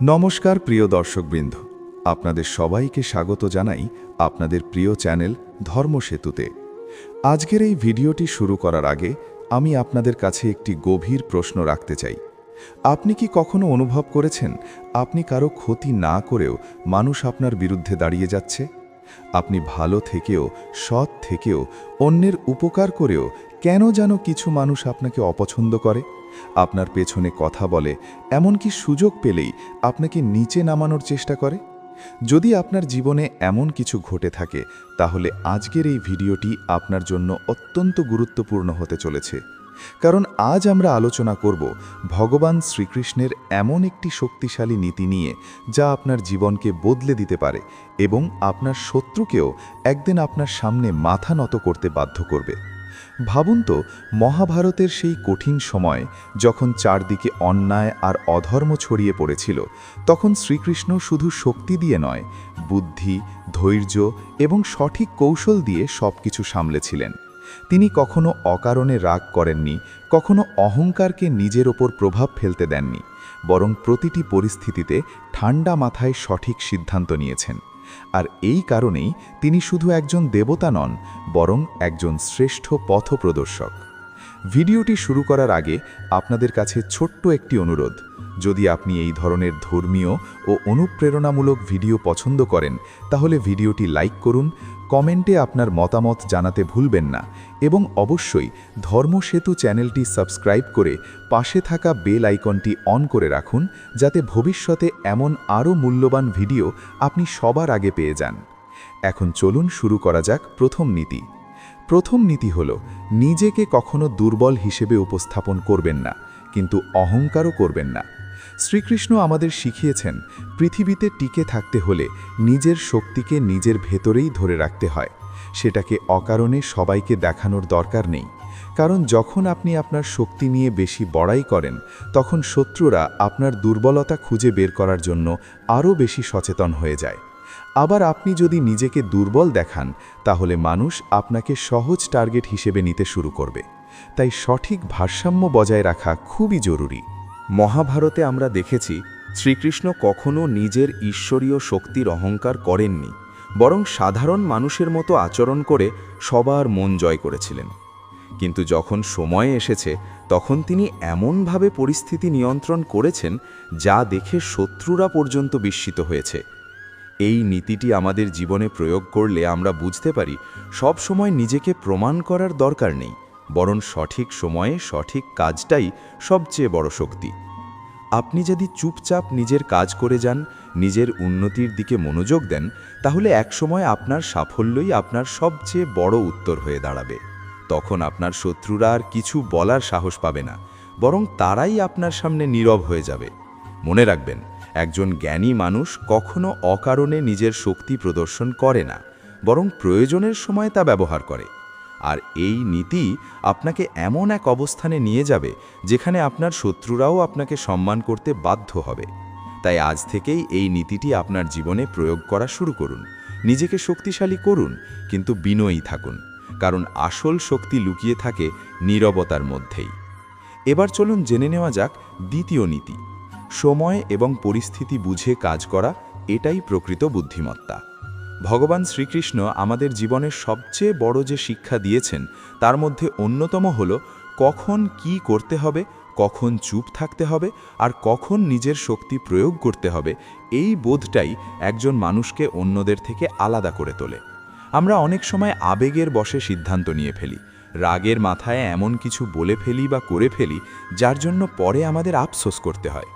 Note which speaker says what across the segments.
Speaker 1: নমস্কার প্রিয় দর্শকবৃন্দ, আপনাদের সবাইকে স্বাগত জানাই আপনাদের প্রিয় চ্যানেল ধর্মসেতুতে। আজকের এই ভিডিওটি শুরু করার আগে আমি আপনাদের কাছে একটি গভীর প্রশ্ন রাখতে চাই। আপনি কি কখনো অনুভব করেছেন আপনি কারো ক্ষতি না করেও মানুষ আপনার বিরুদ্ধে দাঁড়িয়ে যাচ্ছে? আপনি ভালো থেকেও, সৎ থেকেও, অন্যের উপকার করেও কেন যেন কিছু মানুষ আপনাকে অপছন্দ করে, আপনার পেছনে কথা বলে, এমনকি সুযোগ পেলেই আপনাকে নিচে নামানোর চেষ্টা করে? যদি আপনার জীবনে এমন কিছু ঘটে থাকে, তাহলে আজকের এই ভিডিওটি আপনার জন্য অত্যন্ত গুরুত্বপূর্ণ হতে চলেছে। কারণ আজ আমরা আলোচনা করব ভগবান শ্রীকৃষ্ণের এমন একটি শক্তিশালী নীতি নিয়ে, যা আপনার জীবনকে বদলে দিতে পারে এবং আপনার শত্রুকেও একদিন আপনার সামনে মাথা নত করতে বাধ্য করবে। ভাবুন তো, মহাভারতের সেই কঠিন সময় যখন চারদিকে অন্যায় আর অধর্ম ছড়িয়ে পড়েছিল, তখন শ্রীকৃষ্ণ শুধু শক্তি দিয়ে নয়, বুদ্ধি, ধৈর্য এবং সঠিক কৌশল দিয়ে সবকিছু সামলেছিলেন। তিনি কখনো অকারণে রাগ করেননি, কখনো অহংকারকে নিজের ওপর প্রভাব ফেলতে দেননি, বরং প্রতিটি পরিস্থিতিতে ঠান্ডা মাথায় সঠিক সিদ্ধান্ত নিয়েছেন। আর এই কারণেই তিনি শুধু একজন দেবতা নন, বরং একজন শ্রেষ্ঠ পথপ্রদর্শক। ভিডিওটি শুরু করার আগে আপনাদের কাছে ছোট্ট একটি অনুরোধ। যদি আপনি এই ধরনের ধর্মীয় ও অনুপ্রেরণামূলক ভিডিও পছন্দ করেন, তাহলে ভিডিওটি লাইক করুন, কমেন্টে আপনার মতামত জানাতে ভুলবেন না এবং অবশ্যই ধর্মসেতু চ্যানেলটি সাবস্ক্রাইব করে পাশে থাকা বেল আইকনটি অন করে রাখুন, যাতে ভবিষ্যতে এমন আরও মূল্যবান ভিডিও আপনি সবার আগে পেয়ে যান। এখন চলুন শুরু করা যাক প্রথম নীতি। প্রথম নীতি হল, নিজেকে কখনো দুর্বল হিসেবে উপস্থাপন করবেন না, কিন্তু অহংকারও করবেন না। শ্রীকৃষ্ণ আমাদের শিখিয়েছেন, পৃথিবীতে টিকে থাকতে হলে নিজের শক্তিকে নিজের ভেতরেই ধরে রাখতে হয়। সেটাকে অকারণে সবাইকে দেখানোর দরকার নেই। কারণ যখন আপনি আপনার শক্তি নিয়ে বেশি বড়াই করেন, তখন শত্রুরা আপনার দুর্বলতা খুঁজে বের করার জন্য আরও বেশি সচেতন হয়ে যায়। আবার আপনি যদি নিজেকে দুর্বল দেখান, তাহলে মানুষ আপনাকে সহজ টার্গেট হিসেবে নিতে শুরু করবে। তাই সঠিক ভারসাম্য বজায় রাখা খুবই জরুরি।
Speaker 2: মহাভারতে আমরা দেখেছি, শ্রীকৃষ্ণ কখনো নিজের ঈশ্বরীয় শক্তির অহংকার করেননি, বরং সাধারণ মানুষের মতো আচরণ করে সবার মন জয় করেছিলেন। কিন্তু যখন সময় এসেছে, তখন তিনি এমনভাবে পরিস্থিতি নিয়ন্ত্রণ করেছেন, যা দেখে শত্রুরা পর্যন্ত বিস্মিত হয়েছে। এই নীতিটি আমাদের জীবনে প্রয়োগ করলে আমরা বুঝতে পারি, সব সময় নিজেকে প্রমাণ করার দরকার নেই, বরং সঠিক সময়ে সঠিক কাজটাই সবচেয়ে বড় শক্তি। আপনি যদি চুপচাপ নিজের কাজ করে যান, নিজের উন্নতির দিকে মনোযোগ দেন, তাহলে একসময় আপনার সাফল্যই আপনার সবচেয়ে বড় উত্তর হয়ে দাঁড়াবে। তখন আপনার শত্রুরা আর কিছু বলার সাহস পাবে না, বরং তারাই আপনার সামনে নীরব হয়ে যাবে। মনে রাখবেন, একজন জ্ঞানী মানুষ কখনো অকারণে নিজের শক্তি প্রদর্শন করে না, বরং প্রয়োজনের সময় তা ব্যবহার করে। আর এই নীতি আপনাকে এমন এক অবস্থানে নিয়ে যাবে, যেখানে আপনার শত্রুরাও আপনাকে সম্মান করতে বাধ্য হবে। তাই আজ থেকেই এই নীতিটি আপনার জীবনে প্রয়োগ করা শুরু করুন। নিজেকে শক্তিশালী করুন, কিন্তু বিনয়ী থাকুন, কারণ আসল শক্তি লুকিয়ে থাকে নীরবতার মধ্যেই। এবার চলুন জেনে নেওয়া যাক দ্বিতীয় নীতি। সময় এবং পরিস্থিতি বুঝে কাজ করা, এটাই প্রকৃত বুদ্ধিমত্তা। ভগবান শ্রীকৃষ্ণ আমাদের জীবনের সবচেয়ে বড় যে শিক্ষা দিয়েছেন, তার মধ্যে অন্যতম হল কখন কি করতে হবে, কখন চুপ থাকতে হবে আর কখন নিজের শক্তি প্রয়োগ করতে হবে। এই বোধটাই একজন মানুষকে অন্যদের থেকে আলাদা করে তোলে। আমরা অনেক সময় আবেগের বশে সিদ্ধান্ত নিয়ে ফেলি, রাগের মাথায় এমন কিছু বলে ফেলি বা করে ফেলি, যার জন্য পরে আমাদের আফসোস করতে হয়।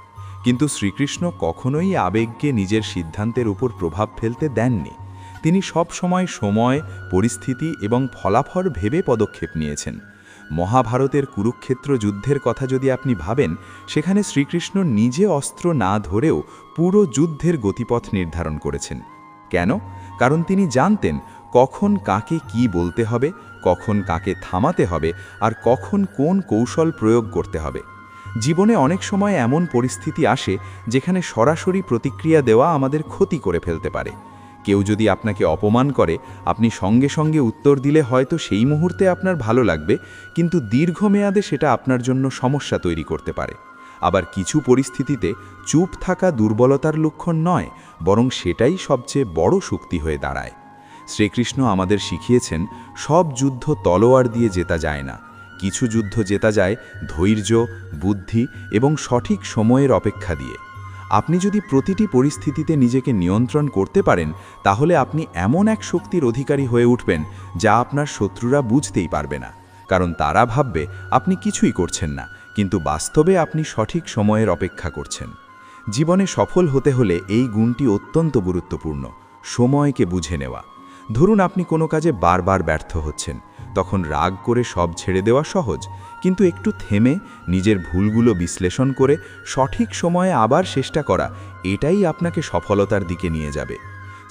Speaker 2: কিন্তু শ্রীকৃষ্ণ কখনোই আবেগকে নিজের সিদ্ধান্তের উপর প্রভাব ফেলতে দেননি। তিনি সব সময়, পরিস্থিতি এবং ফলাফল ভেবে পদক্ষেপ নিয়েছেন। মহাভারতের কুরুক্ষেত্র যুদ্ধের কথা যদি আপনি ভাবেন, সেখানে শ্রীকৃষ্ণ নিজে অস্ত্র না ধরেও পুরো যুদ্ধের গতিপথ নির্ধারণ করেছেন। কেন? কারণ তিনি জানতেন কখন কাকে কি বলতে হবে, কখন কাকে থামাতে হবে আর কখন কোন কৌশল প্রয়োগ করতে হবে। জীবনে অনেক সময় এমন পরিস্থিতি আসে, যেখানে সরাসরি প্রতিক্রিয়া দেওয়া আমাদের ক্ষতি করে ফেলতে পারে। কেউ যদি আপনাকে অপমান করে, আপনি সঙ্গে সঙ্গে উত্তর দিলে হয়তো সেই মুহূর্তে আপনার ভালো লাগবে, কিন্তু দীর্ঘমেয়াদে সেটা আপনার জন্য সমস্যা তৈরি করতে পারে। আবার কিছু পরিস্থিতিতে চুপ থাকা দুর্বলতার লক্ষণ নয়, বরং সেটাই সবচেয়ে বড় শক্তি হয়ে দাঁড়ায়। শ্রীকৃষ্ণ আমাদের শিখিয়েছেন, সব যুদ্ধ তলোয়ার দিয়ে জেতা যায় না। কিছু যুদ্ধ জেতা যায় ধৈর্য, বুদ্ধি এবং সঠিক সময়ের অপেক্ষা দিয়ে। আপনি যদি প্রতিটি পরিস্থিতিতে নিজেকে নিয়ন্ত্রণ করতে পারেন, তাহলে আপনি এমন এক শক্তির অধিকারী হয়ে উঠবেন যা আপনার শত্রুরা বুঝতেই পারবে না। কারণ তারা ভাববে আপনি কিছুই করছেন না, কিন্তু বাস্তবে আপনি সঠিক সময়ের অপেক্ষা করছেন। জীবনে সফল হতে হলে এই গুণটি অত্যন্ত গুরুত্বপূর্ণ, সময়কে বুঝে নেওয়া। ধরুন আপনি কোনো কাজে বারবার ব্যর্থ হচ্ছেন, তখন রাগ করে সব ছেড়ে দেওয়া সহজ, কিন্তু একটু থেমে নিজের ভুলগুলো বিশ্লেষণ করে সঠিক সময়ে আবার চেষ্টা করা, এটাই আপনাকে সফলতার দিকে নিয়ে যাবে।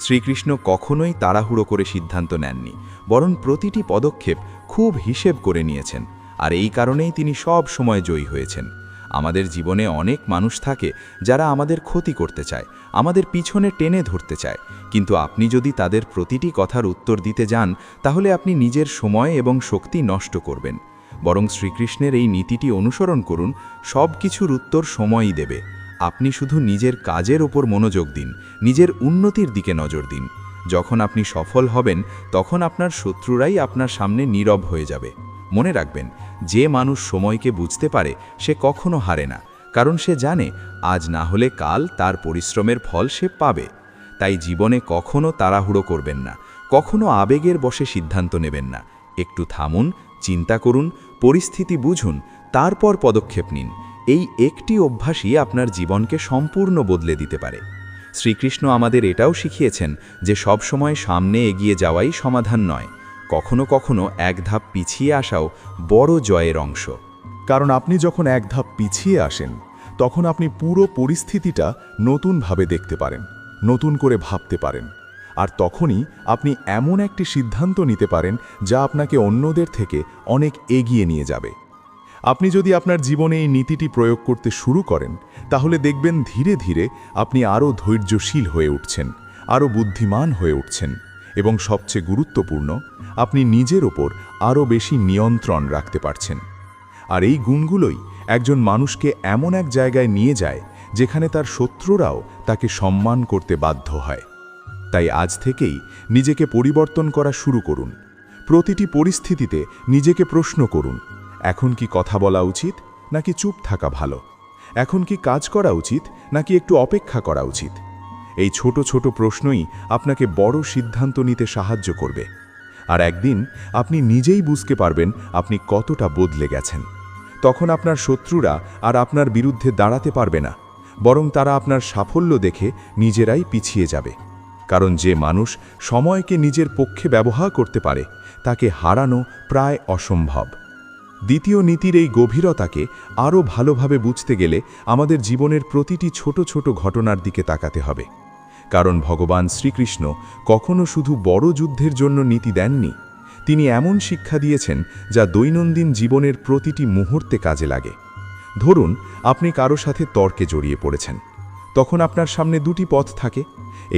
Speaker 2: শ্রীকৃষ্ণ কখনোই তাড়াহুড়ো করে সিদ্ধান্ত নেননি, বরং প্রতিটি পদক্ষেপ খুব হিসেব করে নিয়েছেন, আর এই কারণেই তিনি সব সময় জয়ী হয়েছেন। আমাদের জীবনে অনেক মানুষ থাকে যারা আমাদের ক্ষতি করতে চায়, আমাদের পিছনে টেনে ধরতে চায়, কিন্তু আপনি যদি তাদের প্রতিটি কথার উত্তর দিতে যান, তাহলে আপনি নিজের সময় এবং শক্তি নষ্ট করবেন। বরং শ্রীকৃষ্ণের এই নীতিটি অনুসরণ করুন, সব কিছুর উত্তর সময়ই দেবে। আপনি শুধু নিজের কাজের ওপর মনোযোগ দিন, নিজের উন্নতির দিকে নজর দিন। যখন আপনি সফল হবেন, তখন আপনার শত্রুরাই আপনার সামনে নীরব হয়ে যাবে। মনে রাখবেন, যে মানুষ সময়কে বুঝতে পারে সে কখনো হারে না, কারণ সে জানে আজ না হলে কাল তার পরিশ্রমের ফল সে পাবে। তাই জীবনে কখনো তাড়াহুড়ো করবেন না, কখনো আবেগের বশে সিদ্ধান্ত নেবেন না। একটু থামুন, চিন্তা করুন, পরিস্থিতি বুঝুন, তারপর পদক্ষেপ নিন। এই একটি অভ্যাসই আপনার জীবনকে সম্পূর্ণ বদলে দিতে পারে। শ্রীকৃষ্ণ আমাদের এটাও শিখিয়েছেন যে সবসময় সামনে এগিয়ে যাওয়াই সমাধান নয়, কখনো কখনো এক ধাপ পিছিয়ে আসাও বড় জয়ের অংশ।
Speaker 1: কারণ আপনি যখন এক ধাপ পিছিয়ে আসেন, তখন আপনি পুরো পরিস্থিতিটা নতুনভাবে দেখতে পারেন, নতুন করে ভাবতে পারেন, আর তখনই আপনি এমন একটি সিদ্ধান্ত নিতে পারেন যা আপনাকে অন্যদের থেকে অনেক এগিয়ে নিয়ে যাবে। আপনি যদি আপনার জীবনে এই নীতিটি প্রয়োগ করতে শুরু করেন, তাহলে দেখবেন ধীরে ধীরে আপনি আরও ধৈর্যশীল হয়ে উঠছেন, আরও বুদ্ধিমান হয়ে উঠছেন, এবং সবচেয়ে গুরুত্বপূর্ণ, আপনি নিজের ওপর আরও বেশি নিয়ন্ত্রণ রাখতে পারছেন। আর এই গুণগুলোই একজন মানুষকে এমন এক জায়গায় নিয়ে যায় যেখানে তার শত্রুরাও তাকে সম্মান করতে বাধ্য হয়। তাই আজ থেকেই নিজেকে পরিবর্তন করা শুরু করুন। প্রতিটি পরিস্থিতিতে নিজেকে প্রশ্ন করুন, এখন কি কথা বলা উচিত নাকি চুপ থাকা ভালো? এখন কি কাজ করা উচিত নাকি একটু অপেক্ষা করা উচিত? এই ছোট ছোট প্রশ্নই আপনাকে বড় সিদ্ধান্ত নিতে সাহায্য করবে। আর একদিন আপনি নিজেই বুঝতে পারবেন আপনি কতটা বদলে গেছেন। তখন আপনার শত্রুরা আর আপনার বিরুদ্ধে দাঁড়াতে পারবে না, বরং তারা আপনার সাফল্য দেখে নিজেরাই পিছিয়ে যাবে। কারণ যে মানুষ সময়কে নিজের পক্ষে ব্যবহার করতে পারে, তাকে হারানো প্রায় অসম্ভব। দ্বিতীয় নীতির এই গভীরতাকে আরও ভালোভাবে বুঝতে গেলে আমাদের জীবনের প্রতিটি ছোট ছোট ঘটনার দিকে তাকাতে হবে। কারণ ভগবান শ্রীকৃষ্ণ কখনো শুধু বড় যুদ্ধের জন্য নীতি দেননি, তিনি এমন শিক্ষা দিয়েছেন যা দৈনন্দিন জীবনের প্রতিটি মুহূর্তে কাজে লাগে। ধরুন আপনি কারো সাথে তর্কে জড়িয়ে পড়েছেন, তখন আপনার সামনে দুটি পথ থাকে।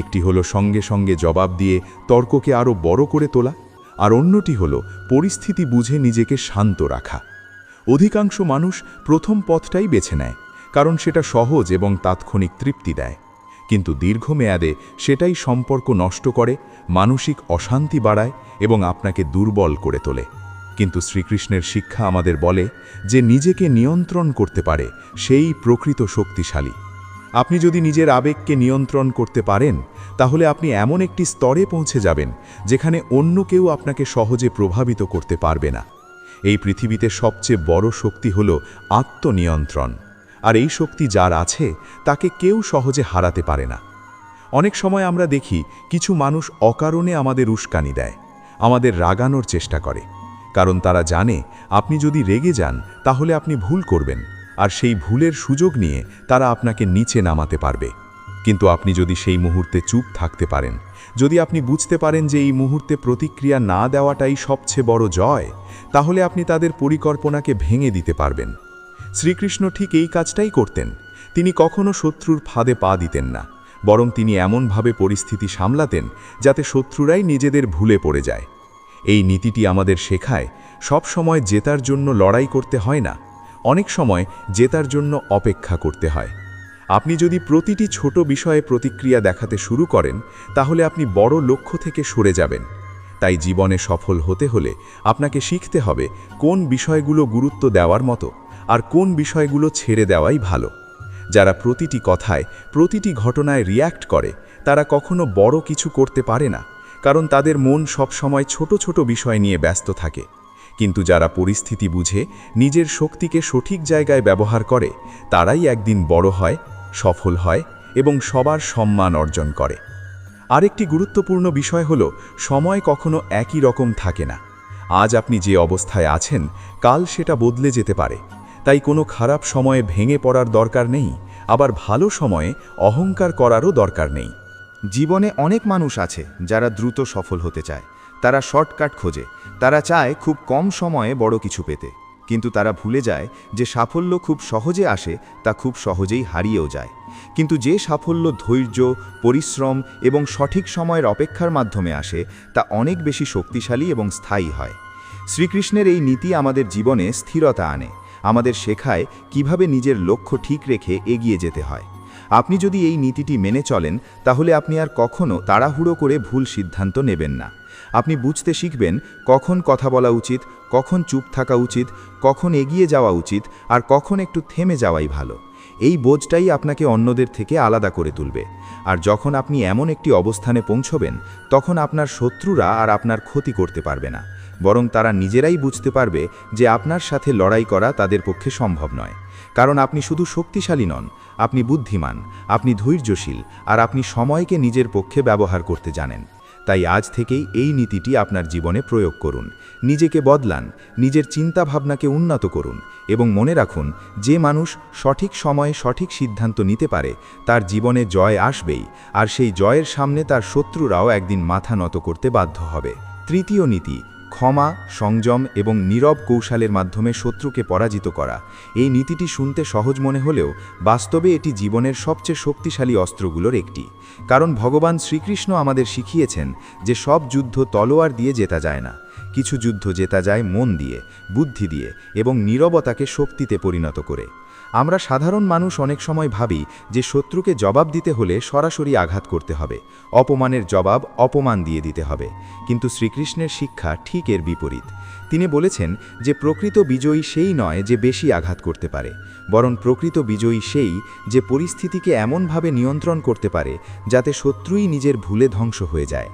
Speaker 1: একটি হলো সঙ্গে সঙ্গে জবাব দিয়ে তর্ককে আরও বড় করে তোলা, আর অন্যটি হলো পরিস্থিতি বুঝে নিজেকে শান্ত রাখা। অধিকাংশ মানুষ প্রথম পথটাই বেছে নেয়, কারণ সেটা সহজ এবং তাৎক্ষণিক তৃপ্তি দেয়, কিন্তু দীর্ঘমেয়াদে সেটাই সম্পর্ক নষ্ট করে, মানসিক অশান্তি বাড়ায় এবং আপনাকে দুর্বল করে তোলে। কিন্তু শ্রীকৃষ্ণের শিক্ষা আমাদের বলে যে নিজেকে নিয়ন্ত্রণ করতে পারে সেই প্রকৃত শক্তিশালী। আপনি যদি নিজের আবেগকে নিয়ন্ত্রণ করতে পারেন, তাহলে আপনি এমন একটি স্তরে পৌঁছে যাবেন যেখানে অন্য কেউ আপনাকে সহজে প্রভাবিত করতে পারবে না। এই পৃথিবীতে সবচেয়ে বড় শক্তি হল আত্মনিয়ন্ত্রণ, আর এই শক্তি যার আছে তাকে কেউ সহজে হারাতে পারে না। অনেক সময় আমরা দেখি কিছু মানুষ অকারণে আমাদের উস্কানি দেয়, আমাদের রাগানোর চেষ্টা করে, কারণ তারা জানে আপনি যদি রেগে যান তাহলে আপনি ভুল করবেন, আর সেই ভুলের সুযোগ নিয়ে তারা আপনাকে নিচে নামাতে পারবে। কিন্তু আপনি যদি সেই মুহূর্তে চুপ থাকতে পারেন, যদি আপনি বুঝতে পারেন যে এই মুহূর্তে প্রতিক্রিয়া না দেওয়াটাই সবচেয়ে বড় জয়, তাহলে আপনি তাদের পরিকল্পনাকে ভেঙে দিতে পারবেন। শ্রীকৃষ্ণ ঠিক এই কাজটাই করতেন। তিনি কখনো শত্রুর ফাঁদে পা দিতেন না, বরং তিনি এমনভাবে পরিস্থিতি সামলাতেন যাতে শত্রুরাই নিজেদের ভুলে পড়ে যায়। এই নীতিটি আমাদের শেখায় সব সময় জেতার জন্য লড়াই করতে হয় না,
Speaker 2: অনেক সময় জেতার জন্য অপেক্ষা করতে হয়। আপনি যদি প্রতিটি ছোট বিষয়ে প্রতিক্রিয়া দেখাতে শুরু করেন তাহলে আপনি বড় লক্ষ্য থেকে সরে যাবেন। তাই জীবনে সফল হতে হলে আপনাকে শিখতে হবে কোন বিষয়গুলো গুরুত্ব দেওয়ার মতো আর কোন বিষয়গুলো ছেড়ে দেওয়াই ভালো। যারা প্রতিটি কথায় প্রতিটি ঘটনায় রিয়্যাক্ট করে তারা কখনো বড় কিছু করতে পারে না, কারণ তাদের মন সবসময় ছোট ছোট বিষয় নিয়ে ব্যস্ত থাকে। কিন্তু যারা পরিস্থিতি বুঝে নিজের শক্তিকে সঠিক জায়গায় ব্যবহার করে তারাই একদিন বড় হয়, সফল হয় এবং সবার সম্মান অর্জন করে। আরেকটি গুরুত্বপূর্ণ বিষয় হলো সময় কখনো একই রকম থাকে না। আজ আপনি যে অবস্থায় আছেন কাল সেটা বদলে যেতে পারে। তাই কোনো খারাপ সময়ে ভেঙে পড়ার দরকার নেই, আবার ভালো সময়ে অহংকার করারও দরকার নেই।
Speaker 1: জীবনে অনেক মানুষ আছে যারা দ্রুত সফল হতে চায়। তারা শর্টকাট খোঁজে, তারা চায় খুব কম সময়ে বড় কিছু পেতে, কিন্তু তারা ভুলে যায় যে সাফল্য খুব সহজে আসে, তা খুব সহজেই হারিয়েও যায়। কিন্তু যে সাফল্য ধৈর্য, পরিশ্রম এবং সঠিক সময়ের অপেক্ষার মাধ্যমে আসে তা অনেক বেশি শক্তিশালী এবং স্থায়ী হয়। শ্রীকৃষ্ণের এই নীতি আমাদের জীবনে স্থিরতা আনে, আমাদের শেখায় কিভাবে নিজের লক্ষ্য ঠিক রেখে এগিয়ে যেতে হয়। আপনি যদি এই নীতিটি মেনে চলেন তাহলে আপনি আর কখনো তাড়াহুড়ো করে ভুল সিদ্ধান্ত নেবেন না। আপনি বুঝতে শিখবেন কখন কথা বলা উচিত, কখন চুপ থাকা উচিত, কখন এগিয়ে যাওয়া উচিত আর কখন একটু থেমে যাওয়াই ভালো। এই বোঝটাই আপনাকে অন্যদের থেকে আলাদা করে তুলবে। আর যখন আপনি এমন একটি অবস্থানে পৌঁছবেন তখন আপনার শত্রুরা আর আপনার ক্ষতি করতে পারবে না, বরং তারা নিজেরাই বুঝতে পারবে যে আপনার সাথে লড়াই করা তাদের পক্ষে সম্ভব নয়। কারণ আপনি শুধু শক্তিশালী নন, আপনি বুদ্ধিমান, আপনি ধৈর্যশীল আর আপনি সময়কে নিজের পক্ষে ব্যবহার করতে জানেন। তাই আজ থেকেই এই নীতিটি আপনার জীবনে প্রয়োগ করুন। নিজেকে বদলান, নিজের চিন্তাভাবনাকে উন্নত করুন এবং মনে রাখুন, যে মানুষ সঠিক সময়ে সঠিক সিদ্ধান্ত নিতে পারে তার জীবনে জয় আসবেই, আর সেই জয়ের সামনে তার শত্রুরাও একদিন মাথা নত করতে বাধ্য হবে। তৃতীয় নীতি, ক্ষমা, সংযম এবং নীরব কৌশলের মাধ্যমে শত্রুকে পরাজিত করা। এই নীতিটি শুনতে সহজ মনে হলেও বাস্তবে এটি জীবনের সবচেয়ে শক্তিশালী অস্ত্রগুলোর একটি। কারণ ভগবান শ্রীকৃষ্ণ আমাদের শিখিয়েছেন যে সব যুদ্ধ তলোয়ার দিয়ে জেতা যায় না, কিছু যুদ্ধ জেতা যায় মন দিয়ে, বুদ্ধি দিয়ে এবং নীরবতাকে শক্তিতে পরিণত করে। আমরা সাধারণ মানুষ অনেক সময় ভাবি যে শত্রুকে জবাব দিতে হলে সরাসরি আঘাত করতে হবে, অপমানের জবাব অপমান দিয়ে দিতে হবে। কিন্তু শ্রীকৃষ্ণের শিক্ষা ঠিক এর বিপরীত। তিনি বলেছেন যে প্রকৃত বিজয়ী সেই নয় যে বেশি আঘাত করতে পারে, বরং প্রকৃত বিজয়ী সেই যে পরিস্থিতিকে এমনভাবে নিয়ন্ত্রণ করতে পারে যাতে শত্রুই নিজের ভুলে ধ্বংস হয়ে যায়।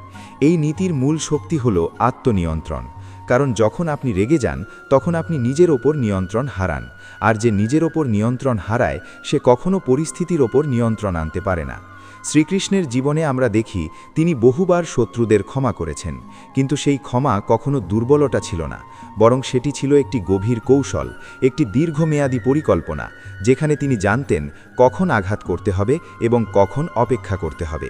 Speaker 1: এই নীতির মূল শক্তি হল আত্মনিয়ন্ত্রণ। কারণ যখন আপনি রেগে যান তখন আপনি নিজের ওপর নিয়ন্ত্রণ হারান, আর যে নিজের ওপর নিয়ন্ত্রণ হারায় সে কখনো পরিস্থিতির ওপর নিয়ন্ত্রণ আনতে পারে না। শ্রীকৃষ্ণের জীবনে আমরা দেখি তিনি বহুবার শত্রুদের ক্ষমা করেছেন, কিন্তু সেই ক্ষমা কখনো দুর্বলতা ছিল না, বরং সেটি ছিল একটি গভীর কৌশল, একটি দীর্ঘমেয়াদী পরিকল্পনা, যেখানে তিনি জানতেন কখন আঘাত করতে হবে এবং কখন অপেক্ষা করতে হবে।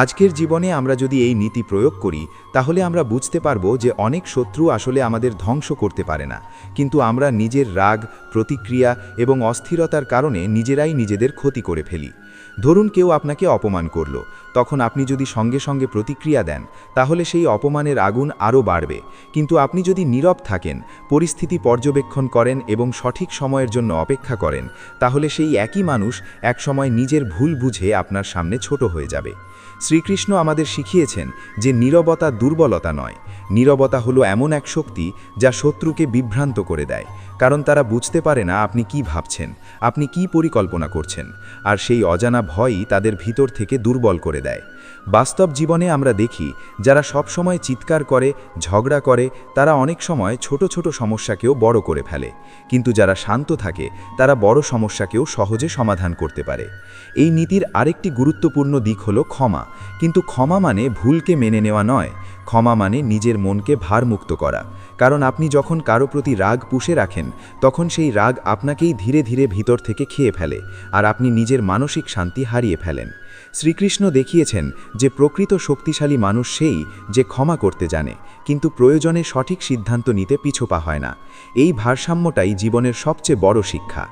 Speaker 1: আজকের জীবনে আমরা যদি এই নীতি প্রয়োগ করি তাহলে আমরা বুঝতে পারব যে অনেক শত্রু আসলে আমাদের ধ্বংস করতে পারে না, কিন্তু আমরা নিজের রাগ, প্রতিক্রিয়া এবং অস্থিরতার কারণে নিজেরাই নিজেদের ক্ষতি করে ফেলি। ধরুন কেউ আপনাকে অপমান করল, তখন আপনি যদি সঙ্গে সঙ্গে প্রতিক্রিয়া দেন তাহলে সেই অপমানের আগুন আরও বাড়বে। কিন্তু আপনি যদি নীরব থাকেন, পরিস্থিতি পর্যবেক্ষণ করেন এবং সঠিক সময়ের জন্য অপেক্ষা করেন, তাহলে সেই একই মানুষ একসময় নিজের ভুল বুঝে আপনার সামনে ছোট হয়ে যাবে। শ্রীকৃষ্ণ আমাদের শিখিয়েছেন যে নীরবতা দুর্বলতা নয়, নীরবতা হলো এমন এক শক্তি যা শত্রুকে বিভ্রান্ত করে দেয়, কারণ তারা বুঝতে পারে না আপনি কি ভাবছেন, আপনি কি পরিকল্পনা করছেন, আর সেই অজানা ভয়ই তাদের ভিতর থেকে দুর্বল করে দেয়। বাস্তব জীবনে আমরা দেখি যারা সব সময় চিৎকার করে, ঝগড়া করে, তারা অনেক সময় ছোট ছোট সমস্যাকেও বড় করে ফেলে, কিন্তু যারা শান্ত থাকে তারা বড় সমস্যাকেও সহজে সমাধান করতে পারে। এই নীতির আরেকটি গুরুত্বপূর্ণ দিক হলো ক্ষমা। কিন্তু ক্ষমা মানে ভুলকে মেনে নেওয়া নয়, ক্ষমা মানে নিজের মনকে ভারমুক্ত করা। কারণ আপনি যখন কারো প্রতি রাগ পুষে রাখেন তখন সেই রাগ আপনাকেই ধীরে ধীরে ভিতর থেকে খেয়ে ফেলে, আর আপনি নিজের মানসিক শান্তি হারিয়ে ফেলেন। শ্রীকৃষ্ণ দেখিয়েছেন যে প্রকৃত শক্তিশালী মানুষ সেই যে ক্ষমা করতে জানে, কিন্তু প্রয়োজনে সঠিক সিদ্ধান্ত নিতে পিছপা হয় না। এই ভারসাম্যটাই জীবনের সবচেয়ে বড় শিক্ষা।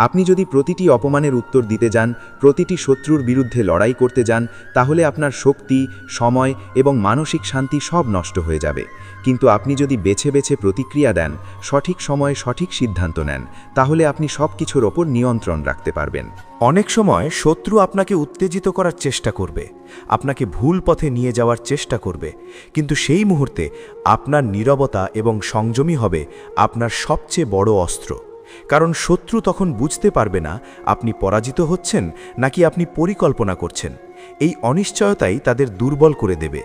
Speaker 2: আপনি যদি প্রতিটি অপমানের উত্তর দিতে যান, প্রতিটি শত্রুর বিরুদ্ধে লড়াই করতে যান, তাহলে আপনার শক্তি, সময় এবং মানসিক শান্তি সব নষ্ট হয়ে যাবে। কিন্তু আপনি যদি বেছে বেছে প্রতিক্রিয়া দেন, সঠিক সময়ে সঠিক সিদ্ধান্ত নেন, তাহলে আপনি সব কিছুর ওপর নিয়ন্ত্রণ রাখতে পারবেন।
Speaker 3: অনেক সময় শত্রু আপনাকে উত্তেজিত করার চেষ্টা করবে, আপনাকে ভুল পথে নিয়ে যাওয়ার চেষ্টা করবে, কিন্তু সেই মুহূর্তে আপনার নীরবতা এবং সংযমী হবে আপনার সবচেয়ে বড় অস্ত্র। কারণ শত্রু তখন বুঝতে পারবে না আপনি পরাজিত হচ্ছেন নাকি আপনি পরিকল্পনা করছেন। এই অনিশ্চয়তাই তাদের দুর্বল করে দেবে।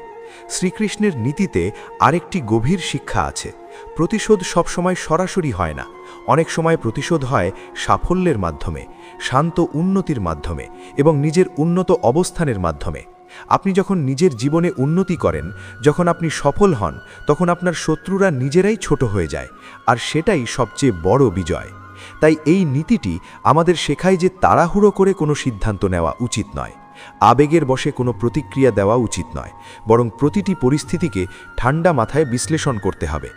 Speaker 3: শ্রীকৃষ্ণের নীতিতে আরেকটি গভীর শিক্ষা আছে। প্রতিশোধ সবসময় সরাসরি হয় না, অনেক সময় প্রতিশোধ হয় সাফল্যের মাধ্যমে, শান্ত উন্নতির মাধ্যমে এবং নিজের উন্নত অবস্থানের মাধ্যমে। আপনি যখন নিজের জীবনে উন্নতি করেন, যখন আপনি সফল হন, তখন আপনার শত্রুরা নিজেরাই ছোট হয়ে যায়, আর সেটাই সবচেয়ে বড় বিজয়। তাই এই নীতিটি আমাদের শেখায় যে তাড়াহুড়ো করে কোনো সিদ্ধান্ত নেওয়া উচিত নয়, আবেগের বশে কোনো প্রতিক্রিয়া দেওয়া উচিত নয়, বরং প্রতিটি পরিস্থিতিকে ঠান্ডা মাথায় বিশ্লেষণ করতে হবে।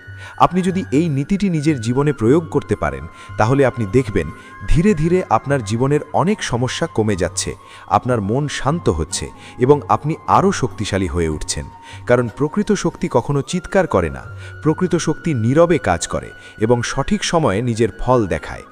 Speaker 3: আপনি যদি এই নীতিটি নিজের জীবনে প্রয়োগ করতে পারেন, তাহলে আপনি দেখবেন ধীরে ধীরে আপনার জীবনের অনেক সমস্যা কমে যাচ্ছে, আপনার মন শান্ত হচ্ছে এবং আপনি আরও শক্তিশালী হয়ে উঠছেন। কারণ প্রকৃত শক্তি কখনো চিৎকার করে না, প্রকৃত শক্তি নীরবে কাজ করে এবং সঠিক সময়ে নিজের ফল দেখায়।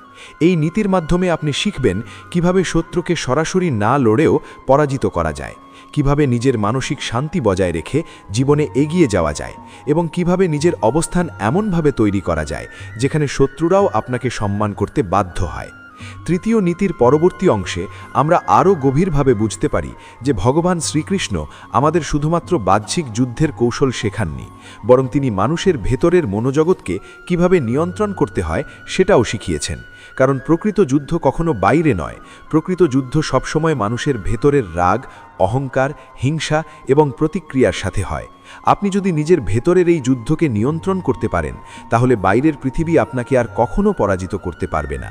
Speaker 3: এই নীতির মাধ্যমে আপনি শিখবেন কিভাবে শত্রুকে সরাসরি না লড়েও পরাজিত করা যায়, কিভাবে নিজের মানসিক শান্তি বজায় রেখে জীবনে এগিয়ে যাওয়া যায় এবং কিভাবে নিজের অবস্থান এমনভাবে তৈরি করা যায় যেখানে শত্রুরাও আপনাকে সম্মান করতে বাধ্য হয়। তৃতীয় নীতির পরবর্তী অংশে আমরা আরও গভীরভাবে বুঝতে পারি যে ভগবান শ্রীকৃষ্ণ আমাদের শুধুমাত্র বাহ্যিক যুদ্ধের কৌশল শেখাননি, বরং তিনি মানুষের ভেতরের মনোজগৎকে কিভাবে নিয়ন্ত্রণ করতে হয় সেটাও শিখিয়েছেন। কারণ প্রকৃত যুদ্ধ কখনো বাইরে নয়, প্রকৃত যুদ্ধ সবসময় মানুষের ভেতরের রাগ, অহংকার, হিংসা এবং প্রতিক্রিয়ার সাথে হয়। আপনি যদি নিজের ভেতরের এই যুদ্ধকে নিয়ন্ত্রণ করতে পারেন, তাহলে বাইরের পৃথিবী আপনাকে আর কখনো পরাজিত করতে পারবে না।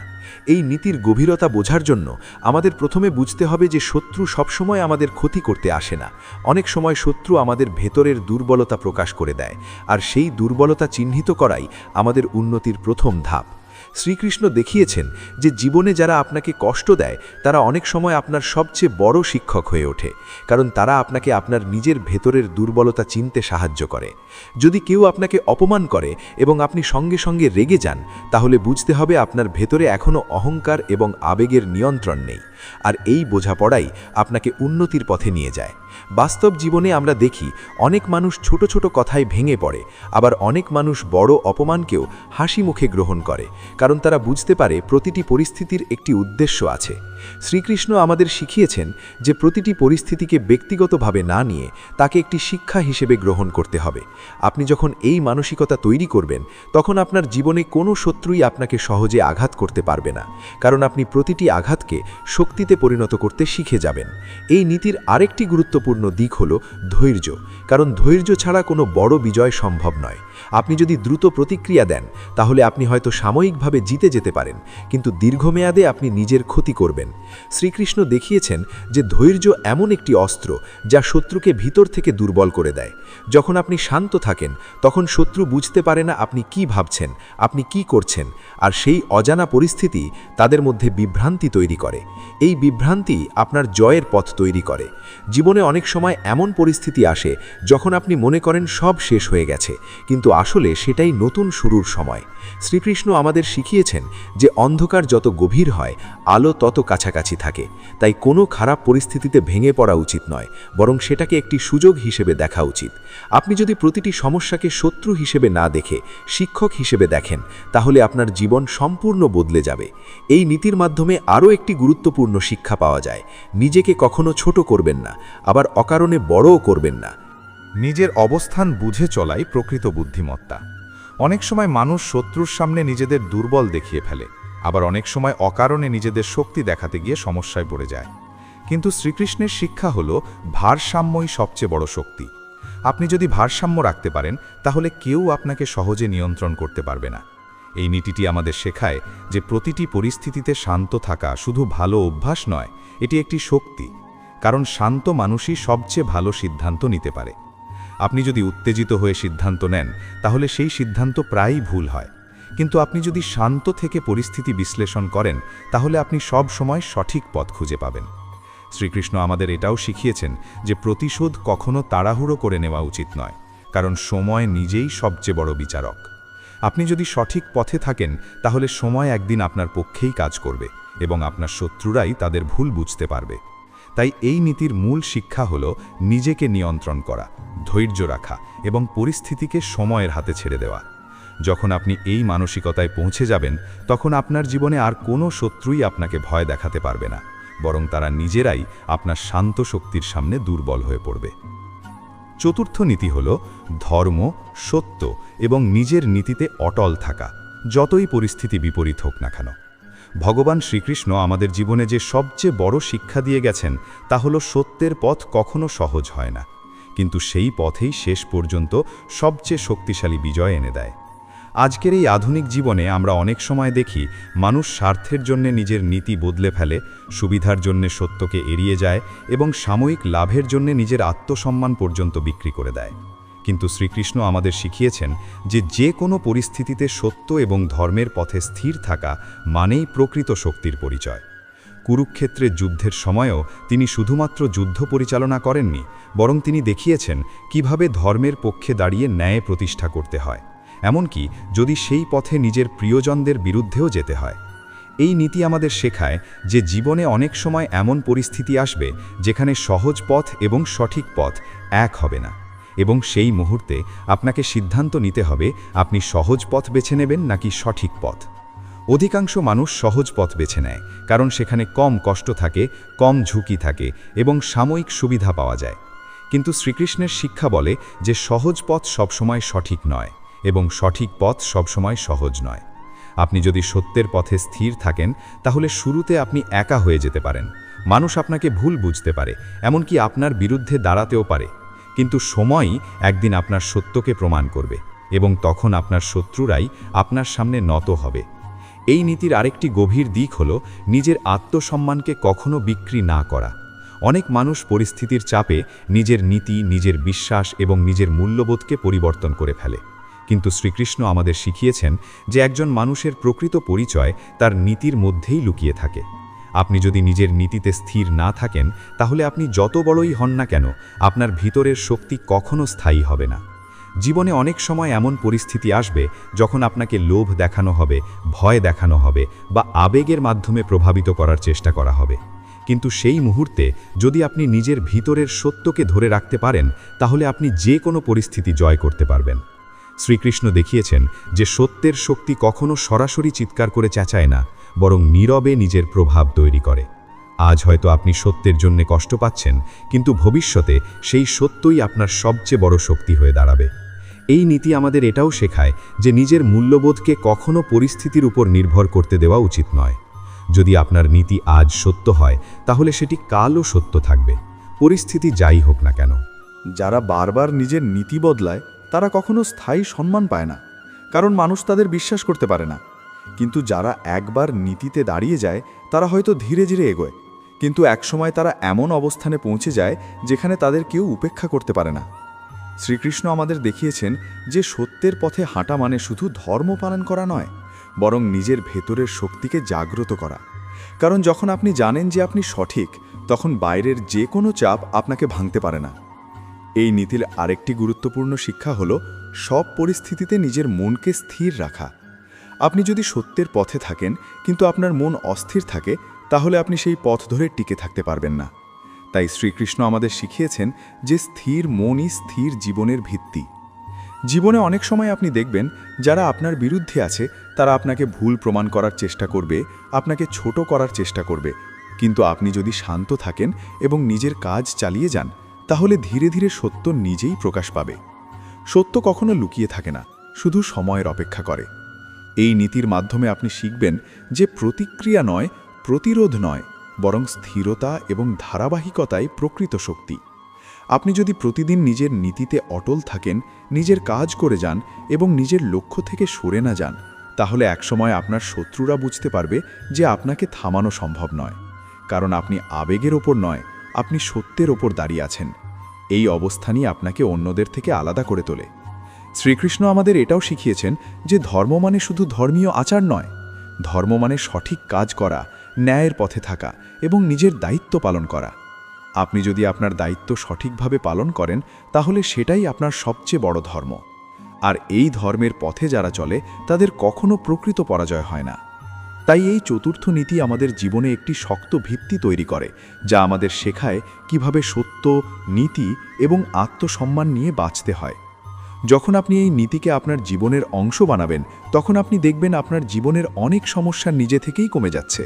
Speaker 3: এই নীতির গভীরতা বোঝার জন্য আমাদের প্রথমে বুঝতে হবে যে শত্রু সবসময় আমাদের ক্ষতি করতে আসে না। অনেক সময় শত্রু আমাদের ভেতরের দুর্বলতা প্রকাশ করে দেয়, আর সেই দুর্বলতা চিহ্নিত করাই আমাদের উন্নতির প্রথম ধাপ। শ্রীকৃষ্ণ দেখিয়েছেন যে জীবনে যারা আপনাকে কষ্ট দেয় তারা অনেক সময় আপনার সবচেয়ে বড় শিক্ষক হয়ে ওঠে, কারণ তারা আপনাকে আপনার নিজের ভেতরের দুর্বলতা চিনতে সাহায্য করে। যদি কেউ আপনাকে অপমান করে এবং আপনি সঙ্গে সঙ্গে রেগে যান, তাহলে বুঝতে হবে আপনার ভেতরে এখনও অহংকার এবং আবেগের নিয়ন্ত্রণ নেই, আর এই বোঝাপড়াই আপনাকে উন্নতির পথে নিয়ে যায়। বাস্তব জীবনে আমরা দেখি অনেক মানুষ ছোট ছোট কথায় ভেঙে পড়ে, আবার অনেক মানুষ বড় অপমানকেও হাসি মুখে গ্রহণ করে, কারণ তারা বুঝতে পারে প্রতিটি পরিস্থিতির একটি উদ্দেশ্য আছে। শ্রীকৃষ্ণ আমাদের শিখিয়েছেন যে প্রতিটি পরিস্থিতিকে ব্যক্তিগতভাবে না নিয়ে তাকে একটি শিক্ষা হিসেবে গ্রহণ করতে হবে। আপনি যখন এই মানসিকতা তৈরি করবেন, তখন আপনার জীবনে কোনো শত্রুই আপনাকে সহজে আঘাত করতে পারবে না, কারণ আপনি প্রতিটি আঘাতকে শক্তিতে পরিণত করতে শিখে যাবেন। এই নীতির আরেকটি গুরুত্বপূর্ণ দিক হল ধৈর্য, কারণ ধৈর্য ছাড়া কোনো বড় বিজয় সম্ভব নয়। আপনি যদি দ্রুত প্রতিক্রিয়া দেন, তাহলে আপনি হয়তো সাময়িকভাবে জিতে যেতে পারেন, কিন্তু দীর্ঘমেয়াদে আপনি নিজের ক্ষতি করবেন। শ্রীকৃষ্ণ দেখিয়েছেন যে ধৈর্য এমন একটি অস্ত্র যা শত্রুকে ভিতর থেকে দুর্বল করে দেয়। যখন আপনি শান্ত থাকেন, তখন শত্রু বুঝতে পারে না আপনি কি ভাবছেন, আপনি কি করছেন, আর সেই অজানা পরিস্থিতি তাদের মধ্যে বিভ্রান্তি তৈরি করে। এই বিভ্রান্তি আপনার জয়ের পথ তৈরি করে। জীবনে অনেক সময় এমন পরিস্থিতি আসে যখন আপনি মনে করেন সব শেষ হয়ে গেছে, কিন্তু আসলে সেটাই নতুন শুরুর সময়। শ্রীকৃষ্ণ আমাদের শিখিয়েছেন যে অন্ধকার যত গভীর হয়, আলো তত কাছাকাছি থাকে। তাই কোনো খারাপ পরিস্থিতিতে ভেঙে পড়া উচিত নয়, বরং সেটাকে একটি সুযোগ হিসেবে দেখা উচিত। আপনি যদি প্রতিটি সমস্যাকে শত্রু হিসেবে না দেখে শিক্ষক হিসেবে দেখেন, তাহলে আপনার জীবন সম্পূর্ণ বদলে যাবে। এই নীতির মাধ্যমে আরও একটি গুরুত্বপূর্ণ শিক্ষা পাওয়া যায়: নিজেকে কখনো ছোট করবেন না, আবার অকারণে বড়ও করবেন না।
Speaker 1: নিজের অবস্থান বুঝে চলাই প্রকৃত বুদ্ধিমত্তা। অনেক সময় মানুষ শত্রুর সামনে নিজেদের দুর্বল দেখিয়ে ফেলে, আবার অনেক সময় অকারণে নিজেদের শক্তি দেখাতে গিয়ে সমস্যায় পড়ে যায়। কিন্তু শ্রীকৃষ্ণের শিক্ষা হল ভারসাম্যই সবচেয়ে বড় শক্তি। আপনি যদি ভারসাম্য রাখতে পারেন, তাহলে কেউ আপনাকে সহজে নিয়ন্ত্রণ করতে পারবে না। এই নীতিটি আমাদের শেখায় যে প্রতিটি পরিস্থিতিতে শান্ত থাকা শুধু ভালো অভ্যাস নয়, এটি একটি শক্তি, কারণ শান্ত মানুষই সবচেয়ে ভালো সিদ্ধান্ত নিতে পারে। আপনি যদি উত্তেজিত হয়ে সিদ্ধান্ত নেন, তাহলে সেই সিদ্ধান্ত প্রায়ই ভুল হয়। কিন্তু আপনি যদি শান্ত থেকে পরিস্থিতি বিশ্লেষণ করেন তাহলে আপনি সব সময় সঠিক পথ খুঁজে পাবেন। শ্রীকৃষ্ণ আমাদের এটাও শিখিয়েছেন যে প্রতিশোধ কখনো তাড়াহুড়ো করে নেওয়া উচিত নয়, কারণ সময় নিজেই সবচেয়ে বড় বিচারক। আপনি যদি সঠিক পথে থাকেন তাহলে সময় একদিন আপনার পক্ষেই কাজ করবে এবং আপনার শত্রুরাই তাদের ভুল বুঝতে পারবে। তাই এই নীতির মূল শিক্ষা হল নিজেকে নিয়ন্ত্রণ করা, ধৈর্য রাখা এবং পরিস্থিতিকে সময়ের হাতে ছেড়ে দেওয়া। যখন আপনি এই মানসিকতায় পৌঁছে যাবেন তখন আপনার জীবনে আর কোনো শত্রুই আপনাকে ভয় দেখাতে পারবে না, বরং তারা নিজেরাই আপনার শান্ত শক্তির সামনে দুর্বল হয়ে পড়বে। চতুর্থ নীতি হল ধর্ম, সত্য এবং নিজের নীতিতে অটল থাকা, যতই পরিস্থিতি বিপরীত হোক না কেন। ভগবান শ্রীকৃষ্ণ আমাদের জীবনে যে সবচেয়ে বড় শিক্ষা দিয়ে গেছেন তা হল সত্যের পথ কখনো সহজ হয় না, কিন্তু সেই পথেই শেষ পর্যন্ত সবচেয়ে শক্তিশালী বিজয় এনে দেয়। আজকের এই আধুনিক জীবনে আমরা অনেক সময় দেখি মানুষ স্বার্থের জন্য নিজের নীতি বদলে ফেলে, সুবিধার জন্য সত্যকে এড়িয়ে যায় এবং সাময়িক লাভের জন্য নিজের আত্মসম্মান পর্যন্ত বিক্রি করে দেয়। কিন্তু শ্রীকৃষ্ণ আমাদের শিখিয়েছেন যে কোনো পরিস্থিতিতে সত্য এবং ধর্মের পথে স্থির থাকা মানেই প্রকৃত শক্তির পরিচয়। কুরুক্ষেত্রের যুদ্ধের সময়ও তিনি শুধুমাত্র যুদ্ধ পরিচালনা করেননি, বরং তিনি দেখিয়েছেন কিভাবে ধর্মের পক্ষে দাঁড়িয়ে ন্যায় প্রতিষ্ঠা করতে হয়, এমনকি যদি সেই পথে নিজের প্রিয়জনদের বিরুদ্ধেও যেতে হয়। এই নীতি আমাদের শেখায় যে জীবনে অনেক সময় এমন পরিস্থিতি আসবে যেখানে সহজ পথ এবং সঠিক পথ এক হবে না, এবং সেই মুহূর্তে আপনাকে সিদ্ধান্ত নিতে হবে আপনি সহজ পথ বেছে নেবেন নাকি সঠিক পথ। অধিকাংশ মানুষ সহজ পথ বেছে নেয় কারণ সেখানে কম কষ্ট থাকে, কম ঝুঁকি থাকে এবং সাময়িক সুবিধা পাওয়া যায়। কিন্তু শ্রীকৃষ্ণের শিক্ষা বলে যে সহজ পথ সবসময় সঠিক নয় এবং সঠিক পথ সবসময় সহজ নয়। আপনি যদি সত্যের পথে স্থির থাকেন তাহলে শুরুতে আপনি একা হয়ে যেতে পারেন, মানুষ আপনাকে ভুল বুঝতে পারে, এমনকি আপনার বিরুদ্ধে দাঁড়াতেও পারে। কিন্তু সময়ই একদিন আপনার সত্যকে প্রমাণ করবে এবং তখন আপনার শত্রুরাই আপনার সামনে নত হবে। এই নীতির আরেকটি গভীর দিক হল নিজের আত্মসম্মানকে কখনো বিক্রি না করা। অনেক মানুষ পরিস্থিতির চাপে নিজের নীতি, নিজের বিশ্বাস এবং নিজের মূল্যবোধকে পরিবর্তন করে ফেলে, কিন্তু শ্রীকৃষ্ণ আমাদের শিখিয়েছেন যে একজন মানুষের প্রকৃত পরিচয় তার নীতির মধ্যেই লুকিয়ে থাকে। আপনি যদি নিজের নীতিতে স্থির না থাকেন তাহলে আপনি যত বড়ই হন না কেন আপনার ভিতরের শক্তি কখনো স্থায়ী হবে না। জীবনে অনেক সময় এমন পরিস্থিতি আসবে যখন আপনাকে লোভ দেখানো হবে, ভয় দেখানো হবে বা আবেগের মাধ্যমে প্রভাবিত করার চেষ্টা করা হবে, কিন্তু সেই মুহূর্তে যদি আপনি নিজের ভিতরের সত্যকে ধরে রাখতে পারেন তাহলে আপনি যে কোনো পরিস্থিতি জয় করতে পারবেন। শ্রীকৃষ্ণ দেখিয়েছেন যে সত্যের শক্তি কখনো সরাসরি চিৎকার করে চেঁচায় না, বরং নীরবে নিজের প্রভাব তৈরি করে। আজ হয়তো আপনি সত্যের জন্য কষ্ট পাচ্ছেন, কিন্তু ভবিষ্যতে সেই সত্যই আপনার সবচেয়ে বড় শক্তি হয়ে দাঁড়াবে। এই নীতি আমাদের এটাও শেখায় যে নিজের মূল্যবোধকে কখনো পরিস্থিতির উপর নির্ভর করতে দেওয়া উচিত নয়। যদি আপনার নীতি আজ সত্য হয় তাহলে সেটি কালও সত্য থাকবে, পরিস্থিতি যাই হোক না কেন।
Speaker 4: যারা বারবার নিজের নীতি বদলায় তারা কখনো স্থায়ী সম্মান পায় না, কারণ মানুষ তাদের বিশ্বাস করতে পারে না। কিন্তু যারা একবার নীতিতে দাঁড়িয়ে যায় তারা হয়তো ধীরে ধীরে এগোয়, কিন্তু একসময় তারা এমন অবস্থানে পৌঁছে যায় যেখানে তাদের কেউ উপেক্ষা করতে পারে না। শ্রীকৃষ্ণ আমাদের দেখিয়েছেন যে সত্যের পথে হাঁটা মানে শুধু ধর্ম পালন করা নয়, বরং নিজের ভেতরের শক্তিকে জাগ্রত করা। কারণ যখন আপনি জানেন যে আপনি সঠিক, তখন বাইরের যে কোনো চাপ আপনাকে ভাঙতে পারে না। এই নীতির আরেকটি গুরুত্বপূর্ণ শিক্ষা হলো সব পরিস্থিতিতে নিজের মনকে স্থির রাখা। আপনি যদি সত্যের পথে থাকেন কিন্তু আপনার মন অস্থির থাকে তাহলে আপনি সেই পথ ধরে টিকে থাকতে পারবেন না। তাই শ্রীকৃষ্ণ আমাদের শিখিয়েছেন যে স্থির মনই স্থির জীবনের ভিত্তি। জীবনে অনেক সময় আপনি দেখবেন যারা আপনার বিরুদ্ধে আছে তারা আপনাকে ভুল প্রমাণ করার চেষ্টা করবে, আপনাকে ছোট করার চেষ্টা করবে, কিন্তু আপনি যদি শান্ত থাকেন এবং নিজের কাজ চালিয়ে যান তাহলে ধীরে ধীরে সত্য নিজেই প্রকাশ পাবে। সত্য কখনো লুকিয়ে থাকে না, শুধু সময়ের অপেক্ষা করে। এই নীতির মাধ্যমে আপনি শিখবেন যে প্রতিক্রিয়া নয়, প্রতিরোধ নয়, বরং স্থিরতা এবং ধারাবাহিকতাই প্রকৃত শক্তি। আপনি যদি প্রতিদিন নিজের নীতিতে অটল থাকেন, নিজের কাজ করে যান এবং নিজের লক্ষ্য থেকে সরে না যান, তাহলে একসময় আপনার শত্রুরা বুঝতে পারবে যে আপনাকে থামানো সম্ভব নয়, কারণ আপনি আবেগের ওপর নয়, আপনি সত্যের ওপর দাঁড়িয়ে আছেন। এই অবস্থানই আপনাকে অন্যদের থেকে আলাদা করে তোলে।
Speaker 1: শ্রীকৃষ্ণ আমাদের এটাও শিখিয়েছেন যে ধর্ম মানে শুধু ধর্মীয় আচার নয়, ধর্ম মানে সঠিক কাজ করা, ন্যায়ের পথে থাকা এবং নিজের দায়িত্ব পালন করা। আপনি যদি আপনার দায়িত্ব সঠিকভাবে পালন করেন তাহলে সেটাই আপনার সবচেয়ে বড় ধর্ম। আর এই ধর্মের পথে যারা চলে তাদের কখনো প্রকৃত পরাজয় হয় না। তাই এই চতুর্থ নীতি আমাদের জীবনে একটি শক্ত ভিত্তি তৈরি করে, যা আমাদের শেখায় কিভাবে সত্য, নীতি এবং আত্মসম্মান নিয়ে বাঁচতে হয়। যখন আপনি এই নীতিকে আপনার জীবনের অংশ বানাবেন, তখন আপনি দেখবেন আপনার জীবনের অনেক সমস্যা নিজে থেকেই কমে যাচ্ছে,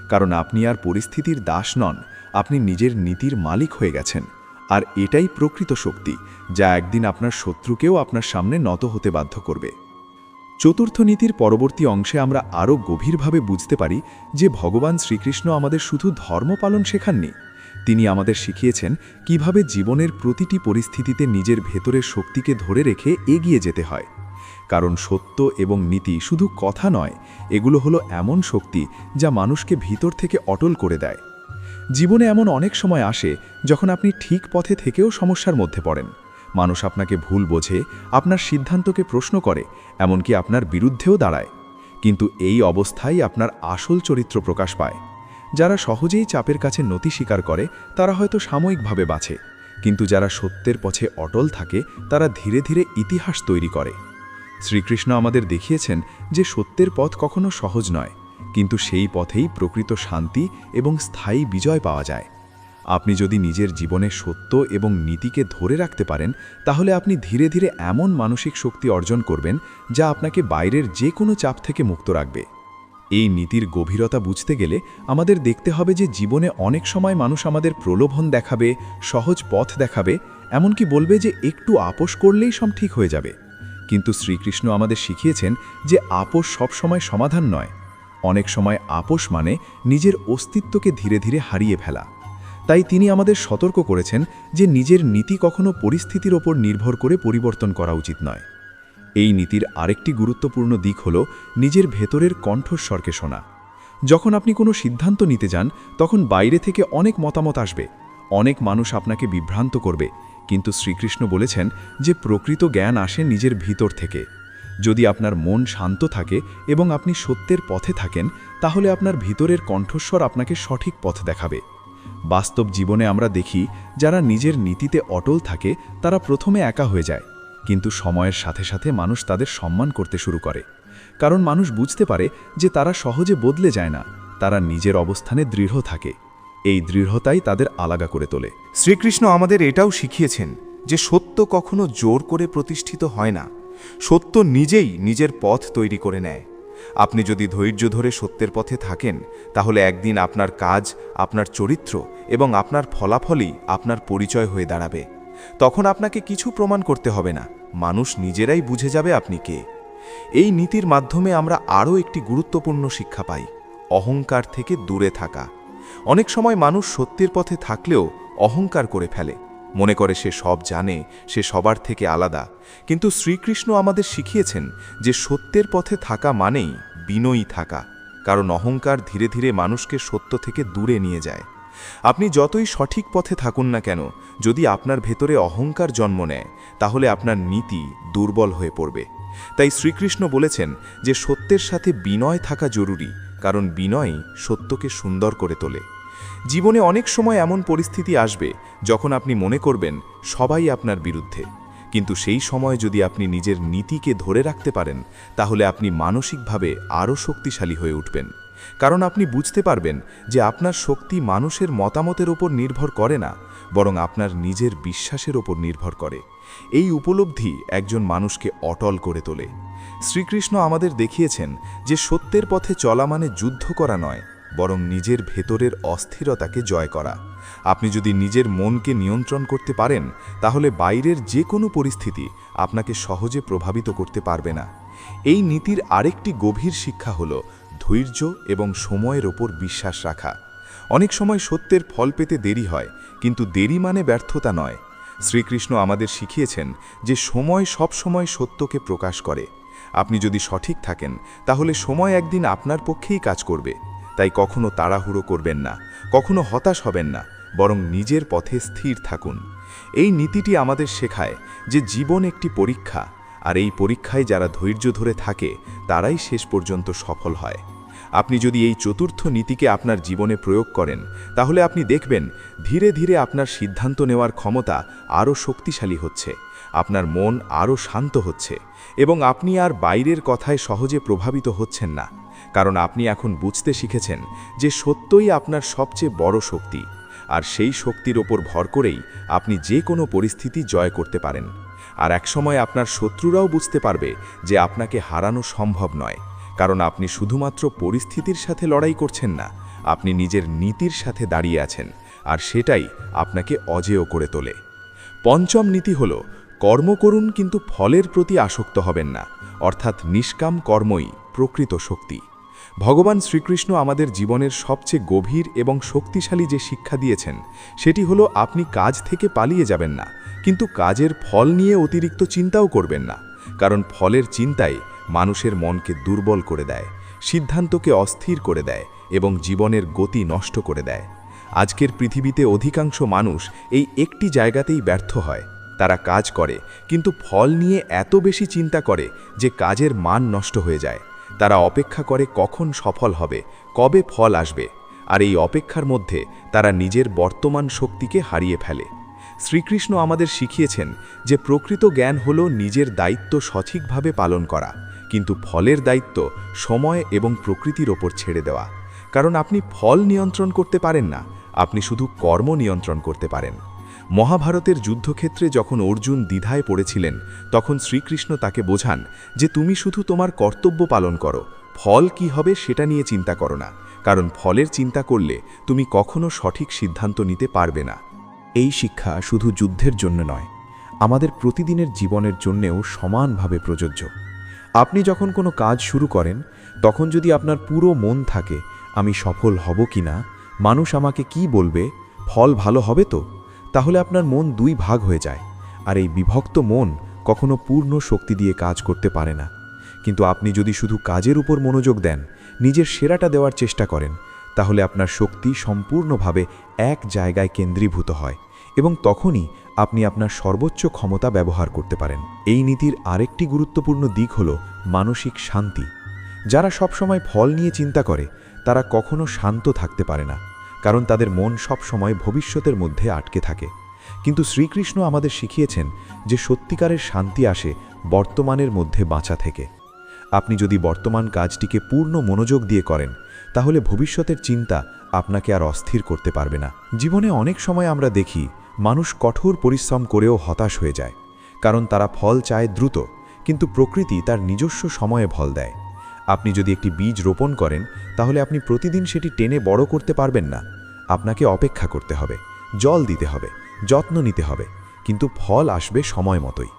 Speaker 1: কারণ আপনি আর পরিস্থিতির দাস নন, আপনি নিজের নীতির মালিক হয়ে গেছেন। আর এটাই প্রকৃত শক্তি, যা একদিন আপনার শত্রুকেও আপনার সামনে নত হতে বাধ্য করবে। চতুর্থ নীতির পরবর্তী অংশে আমরা আরও গভীরভাবে বুঝতে পারি যে ভগবান শ্রীকৃষ্ণ আমাদের শুধু ধর্ম পালন শেখাননি, তিনি আমাদের শিখিয়েছেন কিভাবে জীবনের প্রতিটি পরিস্থিতিতে নিজের ভেতরের শক্তিকে ধরে রেখে এগিয়ে যেতে হয়। কারণ সত্য এবং নীতি শুধু কথা নয়, এগুলো হলো এমন শক্তি যা মানুষকে ভিতর থেকে অটল করে দেয়। জীবনে এমন অনেক সময় আসে যখন আপনি ঠিক পথে থেকেও সমস্যার মধ্যে পড়েন। মানুষ আপনাকে ভুল বোঝে, আপনার সিদ্ধান্তকে প্রশ্ন করে, এমনকি আপনার বিরুদ্ধেও দাঁড়ায়। কিন্তু এই অবস্থায় আপনার আসল চরিত্র প্রকাশ পায়। যারা সহজেই চাপের কাছে নতি স্বীকার করে তারা হয়তো সাময়িকভাবে বাঁচে, কিন্তু যারা সত্যের পথে অটল থাকে তারা ধীরে ধীরে ইতিহাস তৈরি করে। শ্রীকৃষ্ণ আমাদের দেখিয়েছেন যে সত্যের পথ কখনো সহজ নয়, কিন্তু সেই পথেই প্রকৃত শান্তি এবং স্থায়ী বিজয় পাওয়া যায়। আপনি যদি নিজের জীবনে সত্য এবং নীতিকে ধরে রাখতে পারেন, তাহলে আপনি ধীরে ধীরে এমন মানসিক শক্তি অর্জন করবেন যা আপনাকে বাইরের যে কোনো চাপ থেকে মুক্ত রাখবে। এই নীতির গভীরতা বুঝতে গেলে আমাদের দেখতে হবে যে জীবনে অনেক সময় মানুষ আমাদের প্রলোভন দেখাবে, সহজ পথ দেখাবে, এমনকি বলবে যে একটু আপোষ করলেই সব ঠিক হয়ে যাবে। কিন্তু শ্রীকৃষ্ণ আমাদের শিখিয়েছেন যে আপোষ সবসময় সমাধান নয়। অনেক সময় আপোষ মানে নিজের অস্তিত্বকে ধীরে ধীরে হারিয়ে ফেলা। তাই তিনি আমাদের সতর্ক করেছেন যে নিজের নীতি কখনো পরিস্থিতির ওপর নির্ভর করে পরিবর্তন করা উচিত নয়। এই নীতির আরেকটি গুরুত্বপূর্ণ দিক হল নিজের ভেতরের কণ্ঠস্বরকে শোনা। যখন আপনি কোনো সিদ্ধান্ত নিতে যান, তখন বাইরে থেকে অনেক মতামত আসবে, অনেক মানুষ আপনাকে বিভ্রান্ত করবে, কিন্তু শ্রীকৃষ্ণ বলেছেন যে প্রকৃত জ্ঞান আসে নিজের ভিতর থেকে। যদি আপনার মন শান্ত থাকে এবং আপনি সত্যের পথে থাকেন, তাহলে আপনার ভিতরের কণ্ঠস্বর আপনাকে সঠিক পথ দেখাবে। বাস্তব জীবনে আমরা দেখি যারা নিজের নীতিতে অটল থাকে তারা প্রথমে একা হয়ে যায়, কিন্তু সময়ের সাথে সাথে মানুষ তাদের সম্মান করতে শুরু করে। কারণ মানুষ বুঝতে পারে যে তারা সহজে বদলে যায় না, তারা নিজের অবস্থানে দৃঢ় থাকে। এই দৃঢ়তাই তাদের আলাদা করে তোলে।
Speaker 3: শ্রীকৃষ্ণ আমাদের এটাও শিখিয়েছেন যে সত্য কখনো জোর করে প্রতিষ্ঠিত হয় না, সত্য নিজেই নিজের পথ তৈরি করে নেয়। আপনি যদি ধৈর্য ধরে সত্যের পথে থাকেন, তাহলে একদিন আপনার কাজ, আপনার চরিত্র এবং আপনার ফলাফলই আপনার পরিচয় হয়ে দাঁড়াবে। তখন আপনাকে কিছু প্রমাণ করতে হবে না, মানুষ নিজেরাই বুঝে যাবে আপনি কে। এই নীতির মাধ্যমে আমরা আরও একটি গুরুত্বপূর্ণ শিক্ষা পাই, অহংকার থেকে দূরে থাকা। অনেক সময় মানুষ সত্যের পথে থাকলেও অহংকার করে ফেলে, মনে করে সে সব জানে, সে সবার থেকে আলাদা। কিন্তু শ্রীকৃষ্ণ আমাদের শিখিয়েছেন যে সত্যের পথে থাকা মানেই বিনয়ী থাকা, কারণ অহংকার ধীরে ধীরে মানুষকে সত্য থেকে দূরে নিয়ে যায়। আপনি যতই সঠিক পথে থাকুন না কেন, যদি আপনার ভেতরে অহংকার জন্ম নেয়, তাহলে আপনার নীতি দুর্বল হয়ে পড়বে। তাই শ্রীকৃষ্ণ বলেছেন যে সত্যের সাথে বিনয় থাকা জরুরি, কারণ বিনয়ই সত্যকে সুন্দর করে তোলে। জীবনে অনেক সময় এমন পরিস্থিতি আসবে যখন আপনি মনে করবেন সবাই আপনার বিরুদ্ধে, কিন্তু সেই সময় যদি আপনি নিজের নীতিকে ধরে রাখতে পারেন, তাহলে আপনি মানসিকভাবে আরও শক্তিশালী হয়ে উঠবেন। কারণ আপনি বুঝতে পারবেন যে আপনার শক্তি মানুষের মতামতের ওপর নির্ভর করে না, বরং আপনার নিজের বিশ্বাসের ওপর নির্ভর করে। এই উপলব্ধি একজন মানুষকে অটল করে তোলে। শ্রীকৃষ্ণ আমাদের দেখিয়েছেন যে সত্যের পথে চলা মানে যুদ্ধ করা নয়, বরং নিজের ভেতরের অস্থিরতাকে জয় করা। আপনি যদি নিজের মনকে নিয়ন্ত্রণ করতে পারেন, তাহলে বাইরের যে কোনো পরিস্থিতি আপনাকে সহজে প্রভাবিত করতে পারবে না। এই নীতির আরেকটি গভীর শিক্ষা হল ধৈর্য এবং সময়ের ওপর বিশ্বাস রাখা। অনেক সময় সত্যের ফল পেতে দেরি হয়, কিন্তু দেরি মানে ব্যর্থতা নয়। শ্রীকৃষ্ণ আমাদের শিখিয়েছেন যে সময় সব সময় সত্যকে প্রকাশ করে। আপনি যদি সঠিক থাকেন, তাহলে সময় একদিন আপনার পক্ষেই কাজ করবে। তাই কখনো তাড়াহুড়ো করবেন না, কখনো হতাশ হবেন না, বরং নিজের পথে স্থির থাকুন। এই নীতিটি আমাদের শেখায় যে জীবন একটি পরীক্ষা,
Speaker 1: আর এই পরীক্ষায় যারা ধৈর্য ধরে থাকে তারাই শেষ পর্যন্ত সফল হয়। আপনি যদি এই চতুর্থ নীতিকে আপনার জীবনে প্রয়োগ করেন, তাহলে আপনি দেখবেন ধীরে ধীরে আপনার সিদ্ধান্ত নেওয়ার ক্ষমতা আরও শক্তিশালী হচ্ছে, আপনার মন আরও শান্ত হচ্ছে, এবং আপনি আর বাইরের কথায় সহজে প্রভাবিত হচ্ছেন না, কারণ আপনি এখন বুঝতে শিখেছেন যে সত্যই আপনার সবচেয়ে বড় শক্তি, আর সেই শক্তির ওপর ভর করেই আপনি যে কোনো পরিস্থিতি জয় করতে পারেন। আর একসময় আপনার শত্রুরাও বুঝতে পারবে যে আপনাকে হারানো সম্ভব নয়, কারণ আপনি শুধুমাত্র পরিস্থিতির সাথে লড়াই করছেন না, আপনি নিজের নীতির সাথে দাঁড়িয়ে আছেন, আর সেটাই আপনাকে অজেয় করে তোলে। পঞ্চম নীতি হল কর্ম করুন কিন্তু ফলের প্রতি আসক্ত হবেন না, অর্থাৎ নিষ্কাম কর্মই প্রকৃত শক্তি। ভগবান শ্রীকৃষ্ণ আমাদের জীবনের সবচেয়ে গভীর এবং শক্তিশালী যে শিক্ষা দিয়েছেন সেটি হলো আপনি কাজ থেকে পালিয়ে যাবেন না, কিন্তু কাজের ফল নিয়ে অতিরিক্ত চিন্তাও করবেন না, কারণ ফলের চিন্তাই মানুষের মনকে দুর্বল করে দেয়, সিদ্ধান্তকে অস্থির করে দেয় এবং জীবনের গতি নষ্ট করে দেয়। আজকের পৃথিবীতে অধিকাংশ মানুষ এই একটি জায়গাতেই ব্যর্থ হয়, তারা কাজ করে কিন্তু ফল নিয়ে এত বেশি চিন্তা করে যে কাজের মান নষ্ট হয়ে যায়। তারা অপেক্ষা করে কখন সফল হবে, কবে ফল আসবে, আর এই অপেক্ষার মধ্যে তারা নিজের বর্তমান শক্তিকে হারিয়ে ফেলে। শ্রীকৃষ্ণ আমাদের শিখিয়েছেন যে প্রকৃত জ্ঞান হল নিজের দায়িত্ব সঠিকভাবে পালন করা, কিন্তু ফলের দায়িত্ব সময় এবং প্রকৃতির ওপর ছেড়ে দেওয়া, কারণ আপনি ফল নিয়ন্ত্রণ করতে পারেন না, আপনি শুধু কর্ম নিয়ন্ত্রণ করতে পারেন। মহাভারতের যুদ্ধক্ষেত্রে যখন অর্জুন দ্বিধায় পড়েছিলেন, তখন শ্রীকৃষ্ণ তাকে বোঝান যে তুমি শুধু তোমার কর্তব্য পালন করো, ফল কি হবে সেটা নিয়ে চিন্তা করো না, কারণ ফলের চিন্তা করলে তুমি কখনো সঠিক সিদ্ধান্ত নিতে পারবে না।
Speaker 3: এই শিক্ষা শুধু যুদ্ধের জন্য নয়, আমাদের প্রতিদিনের জীবনের জন্যেও সমানভাবে প্রযোজ্য। আপনি যখন কোনো কাজ শুরু করেন, তখন যদি আপনার পুরো মন থাকে আমি সফল হব কি না, মানুষ আমাকে কি বলবে, ফল ভালো হবে তো, তাহলে আপনার মন দুই ভাগ হয়ে যায়, আর এই বিভক্ত মন কখনো পূর্ণ শক্তি দিয়ে কাজ করতে পারে না। কিন্তু আপনি যদি শুধু কাজের উপর মনোযোগ দেন, নিজের সেরাটা দেওয়ার চেষ্টা করেন, তাহলে আপনার শক্তি সম্পূর্ণভাবে এক জায়গায় কেন্দ্রীভূত হয়, এবং তখনই আপনি আপনার সর্বোচ্চ ক্ষমতা ব্যবহার করতে পারেন। এই নীতির আরেকটি গুরুত্বপূর্ণ দিক হল মানসিক শান্তি। যারা সবসময় ফল নিয়ে চিন্তা করে তারা কখনো শান্ত থাকতে পারে না, কারণ তাদের মন সবসময় ভবিষ্যতের মধ্যে আটকে থাকে। কিন্তু শ্রীকৃষ্ণ আমাদের শিখিয়েছেন যে সত্যিকারের শান্তি আসে বর্তমানের মধ্যে বাঁচা থেকে। আপনি যদি বর্তমান কাজটিকে পূর্ণ মনোযোগ দিয়ে করেন, তাহলে ভবিষ্যতের চিন্তা আপনাকে আর অস্থির করতে পারবে না। জীবনে অনেক সময় আমরা দেখি মানুষ কঠোর পরিশ্রম করেও হতাশ হয়ে যায়, কারণ তারা ফল চায় দ্রুত, কিন্তু প্রকৃতি তার নিজস্ব সময়ে ফল দেয়। আপনি যদি একটি বীজ রোপণ করেন, তাহলে আপনি প্রতিদিন সেটি টেনে বড় করতে পারবেন না, আপনাকে অপেক্ষা করতে হবে, জল দিতে হবে, যত্ন নিতে হবে, কিন্তু ফল আসবে সময় মতোই।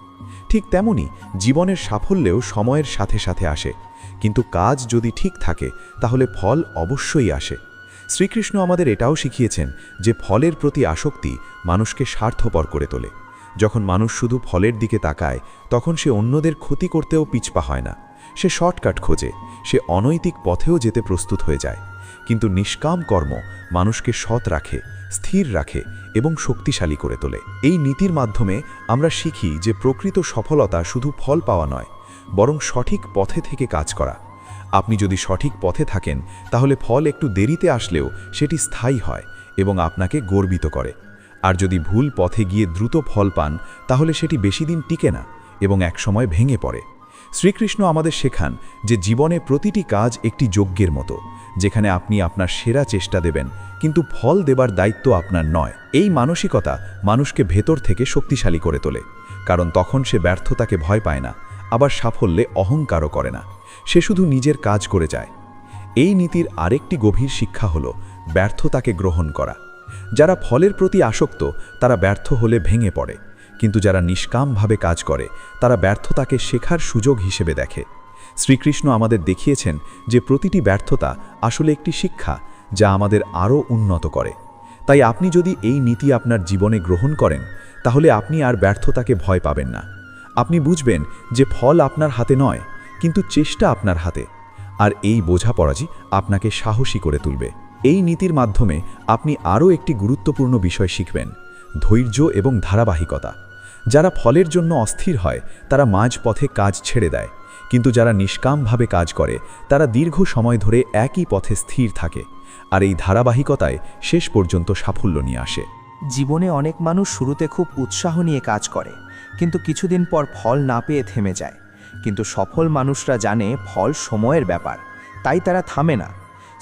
Speaker 3: ঠিক তেমনি জীবনের সাফল্যেও সময়ের সাথে সাথে আসে, কিন্তু কাজ যদি ঠিক থাকে তাহলে ফল অবশ্যই আসে। শ্রীকৃষ্ণ আমাদের এটাও শিখিয়েছেন যে ফলের প্রতি আসক্তি মানুষকে স্বার্থপর করে তোলে। যখন মানুষ শুধু ফলের দিকে তাকায়, তখন সে অন্যদের ক্ষতি করতেও পিছপা হয় না, সে শর্টকাট খোঁজে, সে অনৈতিক পথেও যেতে প্রস্তুত হয়ে যায়। কিন্তু নিষ্কাম কর্ম মানুষকে সৎ রাখে, স্থির রাখে এবং শক্তিশালী করে তোলে। এই নীতির মাধ্যমে আমরা শিখি যে প্রকৃত সফলতা শুধু ফল পাওয়া নয়, বরং সঠিক পথে থেকে কাজ করা। আপনি যদি সঠিক পথে থাকেন, তাহলে ফল একটু দেরিতে আসলেও সেটি স্থায়ী হয় এবং আপনাকে গর্বিত করে। আর যদি ভুল পথে গিয়ে দ্রুত ফল পান, তাহলে সেটি বেশি দিন টিকে না এবং একসময় ভেঙে পড়ে। শ্রীকৃষ্ণ আমাদের শেখান যে জীবনে প্রতিটি কাজ একটি যজ্ঞের মতো, যেখানে আপনি আপনার সেরা চেষ্টা দেবেন, কিন্তু ফল দেবার দায়িত্ব আপনার নয়। এই মানসিকতা মানুষকে ভেতর থেকে শক্তিশালী করে তোলে, কারণ তখন সে ব্যর্থতাকে ভয় পায় না, আবার সাফল্যে অহংকারও করে না, সে শুধু নিজের কাজ করে যায়। এই নীতির আরেকটি গভীর শিক্ষা হল ব্যর্থতাকে গ্রহণ করা। যারা ফলের প্রতি আসক্ত তারা ব্যর্থ হলে ভেঙে পড়ে, কিন্তু যারা নিষ্কামভাবে কাজ করে তারা ব্যর্থতাকে শেখার সুযোগ হিসেবে দেখে। শ্রীকৃষ্ণ আমাদের দেখিয়েছেন যে প্রতিটি ব্যর্থতা আসলে একটি শিক্ষা, যা আমাদের আরও উন্নত করে। তাই আপনি যদি এই নীতি আপনার জীবনে গ্রহণ করেন, তাহলে আপনি আর ব্যর্থতাকে ভয় পাবেন না। আপনি বুঝবেন যে ফল আপনার হাতে নয়, কিন্তু চেষ্টা আপনার হাতে, আর এই বোঝাপড়াই আপনাকে সাহসী করে তুলবে। এই নীতির মাধ্যমে আপনি আরও একটি গুরুত্বপূর্ণ বিষয় শিখবেন, ধৈর্য এবং ধারাবাহিকতা।
Speaker 1: যারা ফলের জন্য অস্থির হয় তারা মাঝ পথে কাজ ছেড়ে দেয়, কিন্তু যারা নিষ্কামভাবে কাজ করে তারা দীর্ঘ সময় ধরে একই পথে স্থির থাকে, আর এই ধারাবাহিকতায় শেষ পর্যন্ত সাফল্য নিয়ে আসে।
Speaker 3: জীবনে অনেক মানুষ শুরুতে খুব উৎসাহ নিয়ে কাজ করে, কিন্তু কিছুদিন পর ফল না পেয়ে থেমে যায়। কিন্তু সফল মানুষরা জানে ফল সময়ের ব্যাপার, তাই তারা থামে না।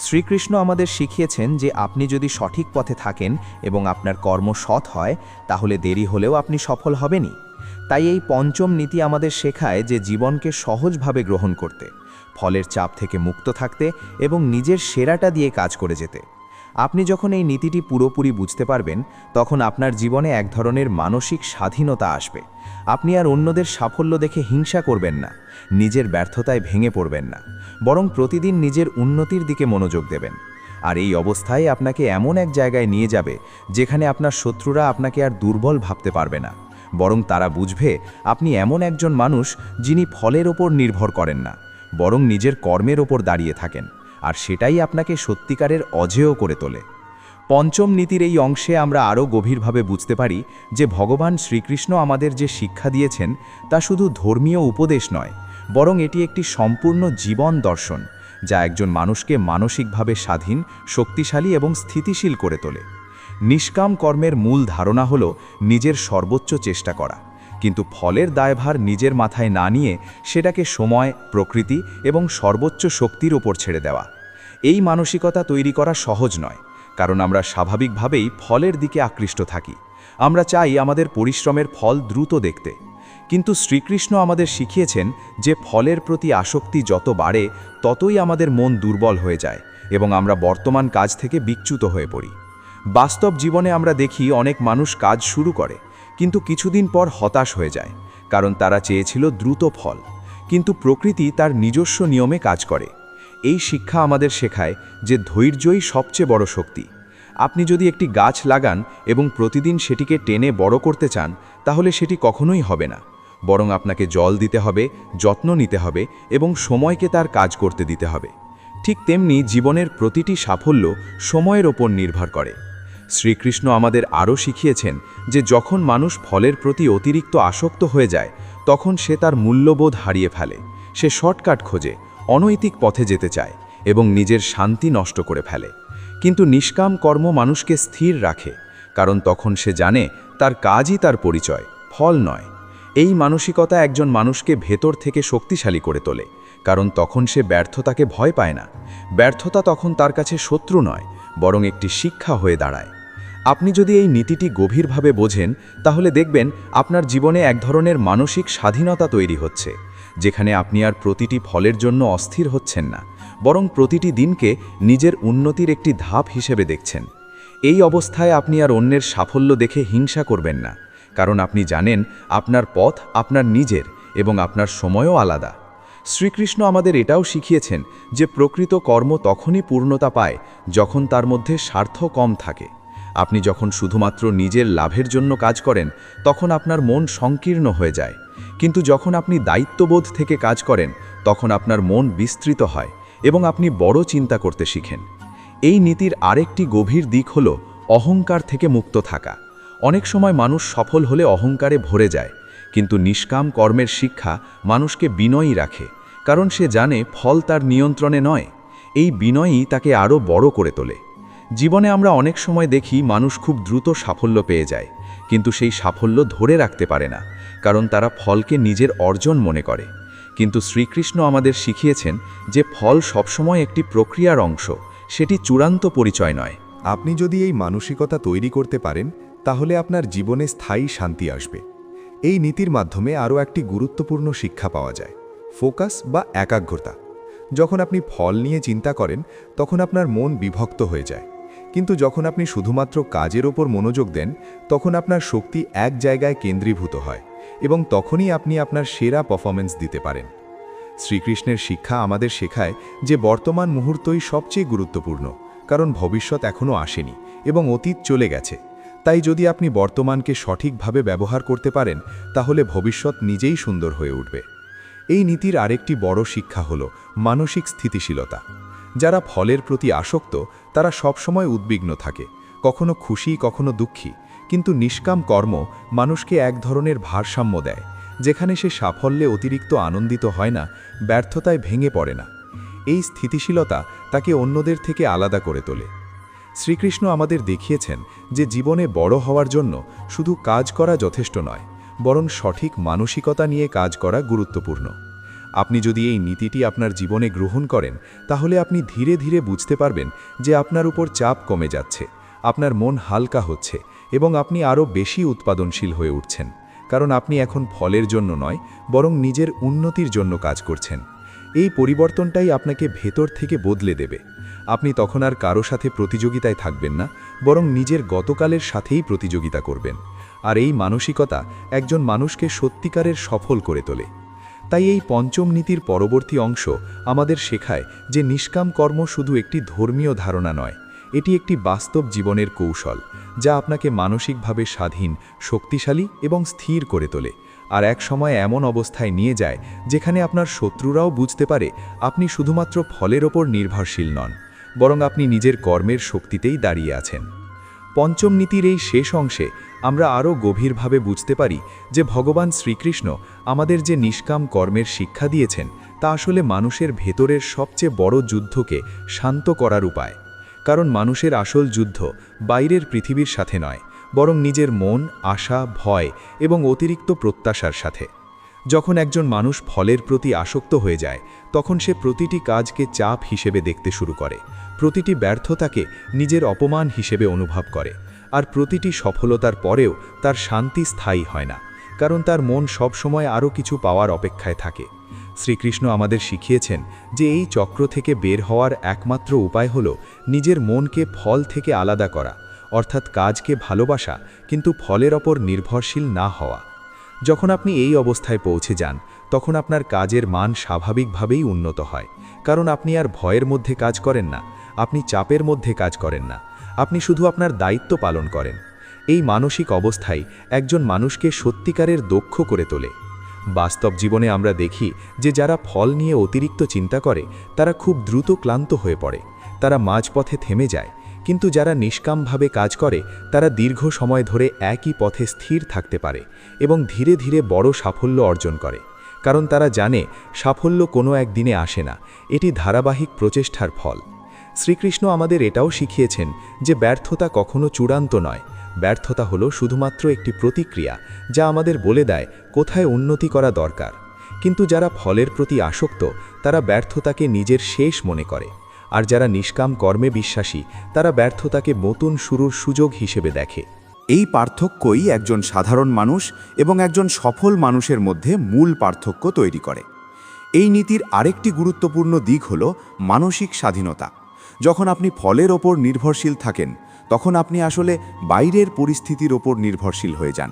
Speaker 3: শ্রীকৃষ্ণ আমাদের শিখিয়েছেন যে আপনি যদি সঠিক পথে থাকেন এবং আপনার কর্ম সৎ হয়, তাহলে দেরি হলেও আপনি সফল হবেনই। তাই এই পঞ্চম নীতি আমাদের শেখায় যে জীবনকে সহজভাবে গ্রহণ করতে, ফলের চাপ থেকে মুক্ত থাকতে এবং নিজের সেরাটা দিয়ে কাজ করে যেতে। আপনি যখন এই নীতিটি পুরোপুরি বুঝতে পারবেন, তখন আপনার জীবনে এক ধরনের মানসিক স্বাধীনতা আসবে। আপনি আর অন্যদের সাফল্য দেখে হিংসা করবেন না, নিজের ব্যর্থতায় ভেঙে পড়বেন না, বরং প্রতিদিন নিজের উন্নতির দিকে মনোযোগ দেবেন। আর এই অবস্থায় আপনাকে এমন এক জায়গায় নিয়ে যাবে যেখানে আপনার শত্রুরা আপনাকে আর দুর্বল ভাবতে পারবে না, বরং তারা বুঝবে আপনি এমন একজন মানুষ যিনি ফলের ওপর নির্ভর করেন না, বরং নিজের কর্মের ওপর দাঁড়িয়ে থাকেন, আর সেটাই আপনাকে সত্যিকারের অজেয় করে তোলে। পঞ্চম নীতির এই অংশে আমরা আরও গভীরভাবে বুঝতে পারি যে ভগবান শ্রীকৃষ্ণ আমাদের যে শিক্ষা দিয়েছেন তা শুধু ধর্মীয় উপদেশ নয়, বরং এটি একটি সম্পূর্ণ জীবন দর্শন, যা একজন মানুষকে মানসিকভাবে স্বাধীন, শক্তিশালী এবং স্থিতিশীল করে তোলে। নিষ্কাম কর্মের মূল ধারণা হল নিজের সর্বোচ্চ চেষ্টা করা, কিন্তু ফলের দায়ভার নিজের মাথায় না নিয়ে সেটাকে সময়, প্রকৃতি এবং সর্বোচ্চ শক্তির ওপর ছেড়ে দেওয়া। এই মানসিকতা তৈরি করা সহজ নয়, কারণ আমরা স্বাভাবিকভাবেই ফলের দিকে আকৃষ্ট থাকি। আমরা চাই আমাদের পরিশ্রমের ফল দ্রুত দেখতে, কিন্তু শ্রীকৃষ্ণ আমাদের শিখিয়েছেন যে ফলের প্রতি আসক্তি যত বাড়ে ততই আমাদের মন দুর্বল হয়ে যায় এবং আমরা বর্তমান কাজ থেকে বিচ্যুত হয়ে পড়ি। বাস্তব জীবনে আমরা দেখি অনেক মানুষ কাজ শুরু করে, কিন্তু কিছুদিন পর হতাশ হয়ে যায়, কারণ তারা চেয়েছিল দ্রুত ফল, কিন্তু প্রকৃতি তার নিজস্ব নিয়মে কাজ করে। এই শিক্ষা আমাদের শেখায় যে ধৈর্যই সবচেয়ে বড় শক্তি। আপনি যদি একটি গাছ লাগান এবং প্রতিদিন সেটিকে টেনে বড় করতে চান, তাহলে সেটি কখনোই হবে না, বরং আপনাকে জল দিতে হবে, যত্ন নিতে হবে এবং সময়কে তার কাজ করতে দিতে হবে। ঠিক তেমনি জীবনের প্রতিটি সাফল্য সময়ের ওপর নির্ভর করে। শ্রীকৃষ্ণ আমাদের আরও শিখিয়েছেন যে যখন মানুষ ফলের প্রতি অতিরিক্ত আসক্ত হয়ে যায়, তখন সে তার মূল্যবোধ হারিয়ে ফেলে, সে শর্টকাট খোঁজে, অনৈতিক পথে যেতে চায় এবং নিজের শান্তি নষ্ট করে ফেলে। কিন্তু নিষ্কাম কর্ম মানুষকে স্থির রাখে, কারণ তখন সে জানে তার কাজই তার পরিচয়, ফল নয়। এই মানসিকতা একজন মানুষকে ভেতর থেকে শক্তিশালী করে তোলে, কারণ তখন সে ব্যর্থতাকে ভয় পায় না। ব্যর্থতা তখন তার কাছে শত্রু নয়, বরং একটি শিক্ষা হয়ে দাঁড়ায়। আপনি যদি এই নীতিটি গভীরভাবে বোঝেন, তাহলে দেখবেন আপনার জীবনে এক ধরনের মানসিক স্বাধীনতা তৈরি হচ্ছে, যেখানে আপনি আর প্রতিটি ফলের জন্য অস্থির হচ্ছেন না, বরং প্রতিটি দিনকে নিজের উন্নতির একটি ধাপ হিসেবে দেখছেন। এই অবস্থায় আপনি আর অন্যের সাফল্য দেখে হিংসা করবেন না, কারণ আপনি জানেন আপনার পথ আপনার নিজের এবং আপনার সময়ও আলাদা। শ্রীকৃষ্ণ আমাদের এটাও শিখিয়েছেন যে প্রকৃত কর্ম তখনই পূর্ণতা পায় যখন তার মধ্যে স্বার্থ কম থাকে। আপনি যখন শুধুমাত্র নিজের লাভের জন্য কাজ করেন, তখন আপনার মন সংকীর্ণ হয়ে যায়, কিন্তু যখন আপনি দায়িত্ববোধ থেকে কাজ করেন, তখন আপনার মন বিস্তৃত হয় এবং আপনি বড় চিন্তা করতে শিখেন। এই নীতির আরেকটি গভীর দিক হল অহংকার থেকে মুক্ত থাকা। অনেক সময় মানুষ সফল হলে অহংকারে ভরে যায়, কিন্তু নিষ্কাম কর্মের শিক্ষা মানুষকে বিনয়ী রাখে, কারণ সে জানে ফল তার নিয়ন্ত্রণে নয়। এই বিনয়ই তাকে আরও বড় করে তোলে। জীবনে আমরা অনেক সময় দেখি মানুষ খুব দ্রুত সাফল্য পেয়ে যায়, কিন্তু সেই সাফল্য ধরে রাখতে পারে না, কারণ তারা ফলকে নিজের অর্জন মনে করে। কিন্তু শ্রীকৃষ্ণ আমাদের শিখিয়েছেন যে ফল সবসময় একটি প্রক্রিয়ার অংশ, সেটি চূড়ান্ত পরিচয় নয়।
Speaker 1: আপনি যদি এই মানসিকতা তৈরি করতে পারেন, তাহলে আপনার জীবনে স্থায়ী শান্তি আসবে। এই নীতির মাধ্যমে আরও একটি গুরুত্বপূর্ণ শিক্ষা পাওয়া যায়, ফোকাস বা একাগ্রতা। যখন আপনি ফল নিয়ে চিন্তা করেন, তখন আপনার মন বিভক্ত হয়ে যায়, কিন্তু যখন আপনি শুধুমাত্র কাজের ওপর মনোযোগ দেন, তখন আপনার শক্তি এক জায়গায় কেন্দ্রীভূত হয় এবং তখনই আপনি আপনার সেরা পারফরম্যান্স দিতে পারেন। শ্রীকৃষ্ণের শিক্ষা আমাদের শেখায় যে বর্তমান মুহূর্তই সবচেয়ে গুরুত্বপূর্ণ, কারণ ভবিষ্যৎ এখনও আসেনি এবং অতীত চলে গেছে। তাই যদি আপনি বর্তমানকে সঠিকভাবে ব্যবহার করতে পারেন, তাহলে ভবিষ্যৎ নিজেই সুন্দর হয়ে উঠবে। এই নীতির আরেকটি বড় শিক্ষা হল মানসিক স্থিতিশীলতা। যারা ফলের প্রতি আসক্ত, তারা সবসময় উদ্বিগ্ন থাকে, কখনো খুশি কখনো দুঃখী, কিন্তু নিষ্কাম কর্ম মানুষকে এক ধরনের ভারসাম্য দেয়, যেখানে সে সাফল্যে অতিরিক্ত আনন্দিত হয় না, ব্যর্থতায় ভেঙে পড়ে না। এই স্থিতিশীলতা তাকে অন্যদের থেকে আলাদা করে তোলে। শ্রীকৃষ্ণ আমাদের দেখিয়েছেন যে জীবনে বড় হওয়ার জন্য শুধু কাজ করা যথেষ্ট নয়, বরং সঠিক মানসিকতা নিয়ে কাজ করা গুরুত্বপূর্ণ। আপনি যদি এই নীতিটি আপনার জীবনে গ্রহণ করেন, তাহলে আপনি ধীরে ধীরে বুঝতে পারবেন যে আপনার উপর চাপ কমে যাচ্ছে, আপনার মন হালকা হচ্ছে এবং আপনি আরও বেশি উৎপাদনশীল হয়ে উঠছেন, কারণ আপনি এখন ফলের জন্য নয়, বরং নিজের উন্নতির জন্য কাজ করছেন। এই পরিবর্তনটাই আপনাকে ভেতর থেকে বদলে দেবে। আপনি তখন আর কারো সাথে প্রতিযোগিতায় থাকবেন না, বরং নিজের গতকালের সাথেই প্রতিযোগিতা করবেন। আর এই মানসিকতা একজন মানুষকে সত্যিকারের সফল করে তোলে। তাই এই পঞ্চম নীতির পরবর্তী অংশ আমাদের শেখায় যে নিষ্কাম কর্ম শুধু একটি ধর্মীয় ধারণা নয়, এটি একটি বাস্তব জীবনের কৌশল, যা আপনাকে মানসিকভাবে স্বাধীন, শক্তিশালী এবং স্থির করে তোলে। আর এক সময় এমন অবস্থায় নিয়ে যায় যেখানে আপনার শত্রুরাও বুঝতে পারে আপনি শুধুমাত্র ফলের ওপর নির্ভরশীল নন, বরং আপনি নিজের কর্মের শক্তিতেই দাঁড়িয়ে আছেন। পঞ্চম নীতির এই শেষ অংশে আমরা আরও গভীরভাবে বুঝতে পারি যে ভগবান শ্রীকৃষ্ণ আমাদের যে নিষ্কাম কর্মের শিক্ষা দিয়েছেন তা আসলে মানুষের ভেতরের সবচেয়ে বড় যুদ্ধকে শান্ত করার উপায়। কারণ মানুষের আসল যুদ্ধ বাইরের পৃথিবীর সাথে নয়, বরং নিজের মন, আশা, ভয় এবং অতিরিক্ত প্রত্যাশার সাথে। যখন একজন মানুষ ফলের প্রতি আসক্ত হয়ে যায়, তখন সে প্রতিটি কাজকে চাপ হিসেবে দেখতে শুরু করে, প্রতিটি ব্যর্থতাকে নিজের অপমান হিসেবে অনুভব করে, আর প্রতিটি সফলতার পরেও তার শান্তি স্থায়ী হয় না, কারণ তার মন সবসময় আরও কিছু পাওয়ার অপেক্ষায় থাকে। শ্রীকৃষ্ণ আমাদের শিখিয়েছেন যে এই চক্র থেকে বের হওয়ার একমাত্র উপায় হল নিজের মনকে ফল থেকে আলাদা করা, অর্থাৎ কাজকে ভালোবাসা কিন্তু ফলের ওপর নির্ভরশীল না হওয়া। যখন আপনি এই অবস্থায় পৌঁছে যান, তখন আপনার কাজের মান স্বাভাবিকভাবেই উন্নত হয়, কারণ আপনি আর ভয়ের মধ্যে কাজ করেন না, আপনি চাপের মধ্যে কাজ করেন না, আপনি শুধু আপনার দায়িত্ব পালন করেন। এই মানসিক অবস্থাই একজন মানুষকে সত্যিকারের দক্ষ করে তোলে। বাস্তব জীবনে আমরা দেখি যে যারা ফল নিয়ে অতিরিক্ত চিন্তা করে তারা খুব দ্রুত ক্লান্ত হয়ে পড়ে, তারা মাঝপথে থেমে যায়। কিন্তু যারা নিষ্কামভাবে কাজ করে তারা দীর্ঘ সময় ধরে একই পথে স্থির থাকতে পারে এবং ধীরে ধীরে বড় সাফল্য অর্জন করে, কারণ তারা জানে সাফল্য কোনো একদিনে আসে না, এটি ধারাবাহিক প্রচেষ্টার ফল। শ্রীকৃষ্ণ আমাদের এটাও শিখিয়েছেন যে ব্যর্থতা কখনো চূড়ান্ত নয়, ব্যর্থতা হলো শুধুমাত্র একটি প্রতিক্রিয়া যা আমাদের বলে দেয় কোথায় উন্নতি করা দরকার। কিন্তু যারা ফলের প্রতি আসক্ত তারা ব্যর্থতাকে নিজের শেষ মনে করে, আর যারা নিষ্কাম কর্মে বিশ্বাসী তারা ব্যর্থতাকে নতুন শুরুর সুযোগ হিসেবে দেখে।
Speaker 2: এই পার্থক্যই একজন সাধারণ মানুষ এবং একজন সফল মানুষের মধ্যে মূল পার্থক্য তৈরি করে। এই নীতির আরেকটি গুরুত্বপূর্ণ দিক হল মানসিক স্বাধীনতা। যখন আপনি ফলের ওপর নির্ভরশীল থাকেন, তখন আপনি আসলে বাইরের পরিস্থিতির ওপর নির্ভরশীল হয়ে যান।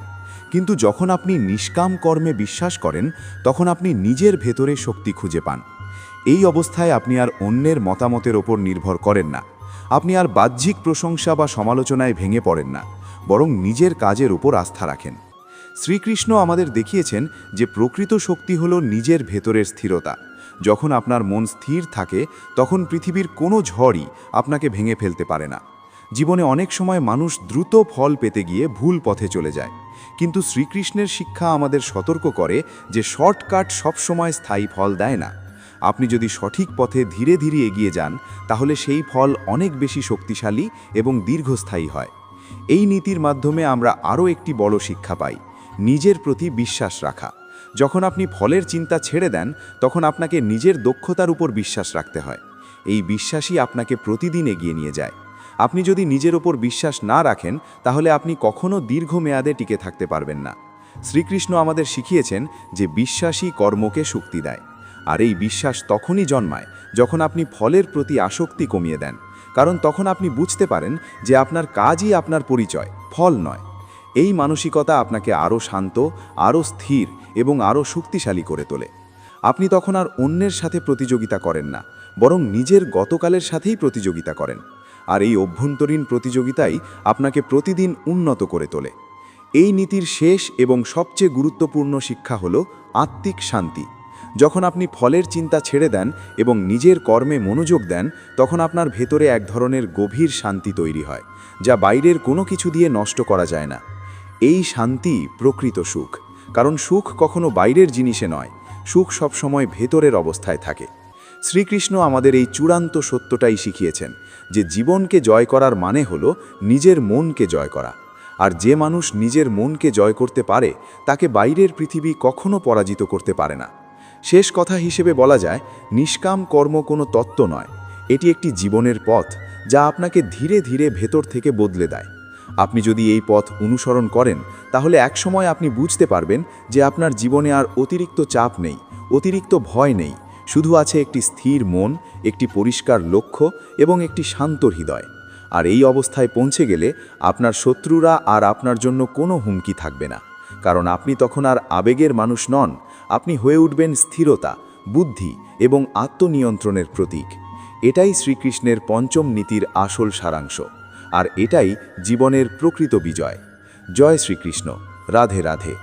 Speaker 2: কিন্তু যখন আপনি নিষ্কাম কর্মে বিশ্বাস করেন, তখন আপনি নিজের ভেতরে শক্তি খুঁজে পান। এই অবস্থায় আপনি আর অন্যের মতামতের ওপর নির্ভর করেন না, আপনি আর বাহ্যিক প্রশংসা বা সমালোচনায় ভেঙে পড়েন না, বরং নিজের কাজের উপর আস্থা রাখেন। শ্রীকৃষ্ণ আমাদের দেখিয়েছেন যে প্রকৃত শক্তি হল নিজের ভেতরের স্থিরতা। যখন আপনার মন স্থির থাকে, তখন পৃথিবীর কোনো ঝড়ই আপনাকে ভেঙে ফেলতে পারে না। জীবনে অনেক সময় মানুষ দ্রুত ফল পেতে গিয়ে ভুল পথে চলে যায়, কিন্তু শ্রীকৃষ্ণের শিক্ষা আমাদের সতর্ক করে যে শর্টকাট সবসময় স্থায়ী ফল দেয় না। আপনি যদি সঠিক পথে ধীরে ধীরে এগিয়ে যান, তাহলে সেই ফল অনেক বেশি শক্তিশালী এবং দীর্ঘস্থায়ী হয়। এই নীতির মাধ্যমে আমরা আরও একটি বড় শিক্ষা পাই, নিজের প্রতি বিশ্বাস রাখা। যখন আপনি ফলের চিন্তা ছেড়ে দেন, তখন আপনাকে নিজের দক্ষতার উপর বিশ্বাস রাখতে হয়। এই বিশ্বাসই আপনাকে প্রতিদিন এগিয়ে নিয়ে যায়। আপনি যদি নিজের ওপর বিশ্বাস না রাখেন, তাহলে আপনি কখনো দীর্ঘমেয়াদে টিকে থাকতে পারবেন না। শ্রীকৃষ্ণ আমাদের শিখিয়েছেন যে বিশ্বাসই কর্মকে শক্তি দেয়। আর এই বিশ্বাস তখনই জন্মায় যখন আপনি ফলের প্রতি আসক্তি কমিয়ে দেন, কারণ তখন আপনি বুঝতে পারেন যে আপনার কাজই আপনার পরিচয়, ফল নয়। এই মানসিকতা আপনাকে আরও শান্ত, আরও স্থির এবং আরও শক্তিশালী করে তোলে। আপনি তখন আর অন্যের সাথে প্রতিযোগিতা করেন না, বরং নিজের গতকালের সাথেই প্রতিযোগিতা করেন। আর এই অভ্যন্তরীণ প্রতিযোগিতাই আপনাকে প্রতিদিন উন্নত করে তোলে। এই নীতির শেষ এবং সবচেয়ে গুরুত্বপূর্ণ শিক্ষা হল আত্মিক শান্তি। যখন আপনি ফলের চিন্তা ছেড়ে দেন এবং নিজের কর্মে মনোযোগ দেন, তখন আপনার ভেতরে এক ধরনের গভীর শান্তি তৈরি হয়, যা বাইরের কোনো কিছু দিয়ে নষ্ট করা যায় না। এই শান্তি প্রকৃত সুখ, কারণ সুখ কখনো বাইরের জিনিসে নয়, সুখ সবসময় ভেতরের অবস্থায় থাকে। শ্রীকৃষ্ণ আমাদের এই চূড়ান্ত সত্যটাই শিখিয়েছেন যে জীবনকে জয় করার মানে হলো নিজের মনকে জয় করা। আর যে মানুষ নিজের মনকে জয় করতে পারে, তাকে বাইরের পৃথিবী কখনো পরাজিত করতে পারে না। শেষ কথা হিসেবে বলা যায়, নিষ্কাম কর্ম কোনো তত্ত্ব নয়, এটি একটি জীবনের পথ, যা আপনাকে ধীরে ধীরে ভেতর থেকে বদলে দেয়। আপনি যদি এই পথ অনুসরণ করেন, তাহলে একসময় আপনি বুঝতে পারবেন যে আপনার জীবনে আর অতিরিক্ত চাপ নেই, অতিরিক্ত ভয় নেই, শুধু আছে একটি স্থির মন, একটি পরিষ্কার লক্ষ্য এবং একটি শান্ত হৃদয়। আর এই অবস্থায় পৌঁছে গেলে আপনার শত্রুরা আর আপনার জন্য কোনো হুমকি থাকবে না, কারণ আপনি তখন আর আবেগের মানুষ নন, আপনি হয়ে উঠবেন স্থিরতা, বুদ্ধি এবং আত্মনিয়ন্ত্রণের প্রতীক। এটাই শ্রীকৃষ্ণের পঞ্চম নীতির আসল সারাংশ, আর এটাই জীবনের প্রকৃত বিজয়। জয় শ্রীকৃষ্ণ। রাধে রাধে।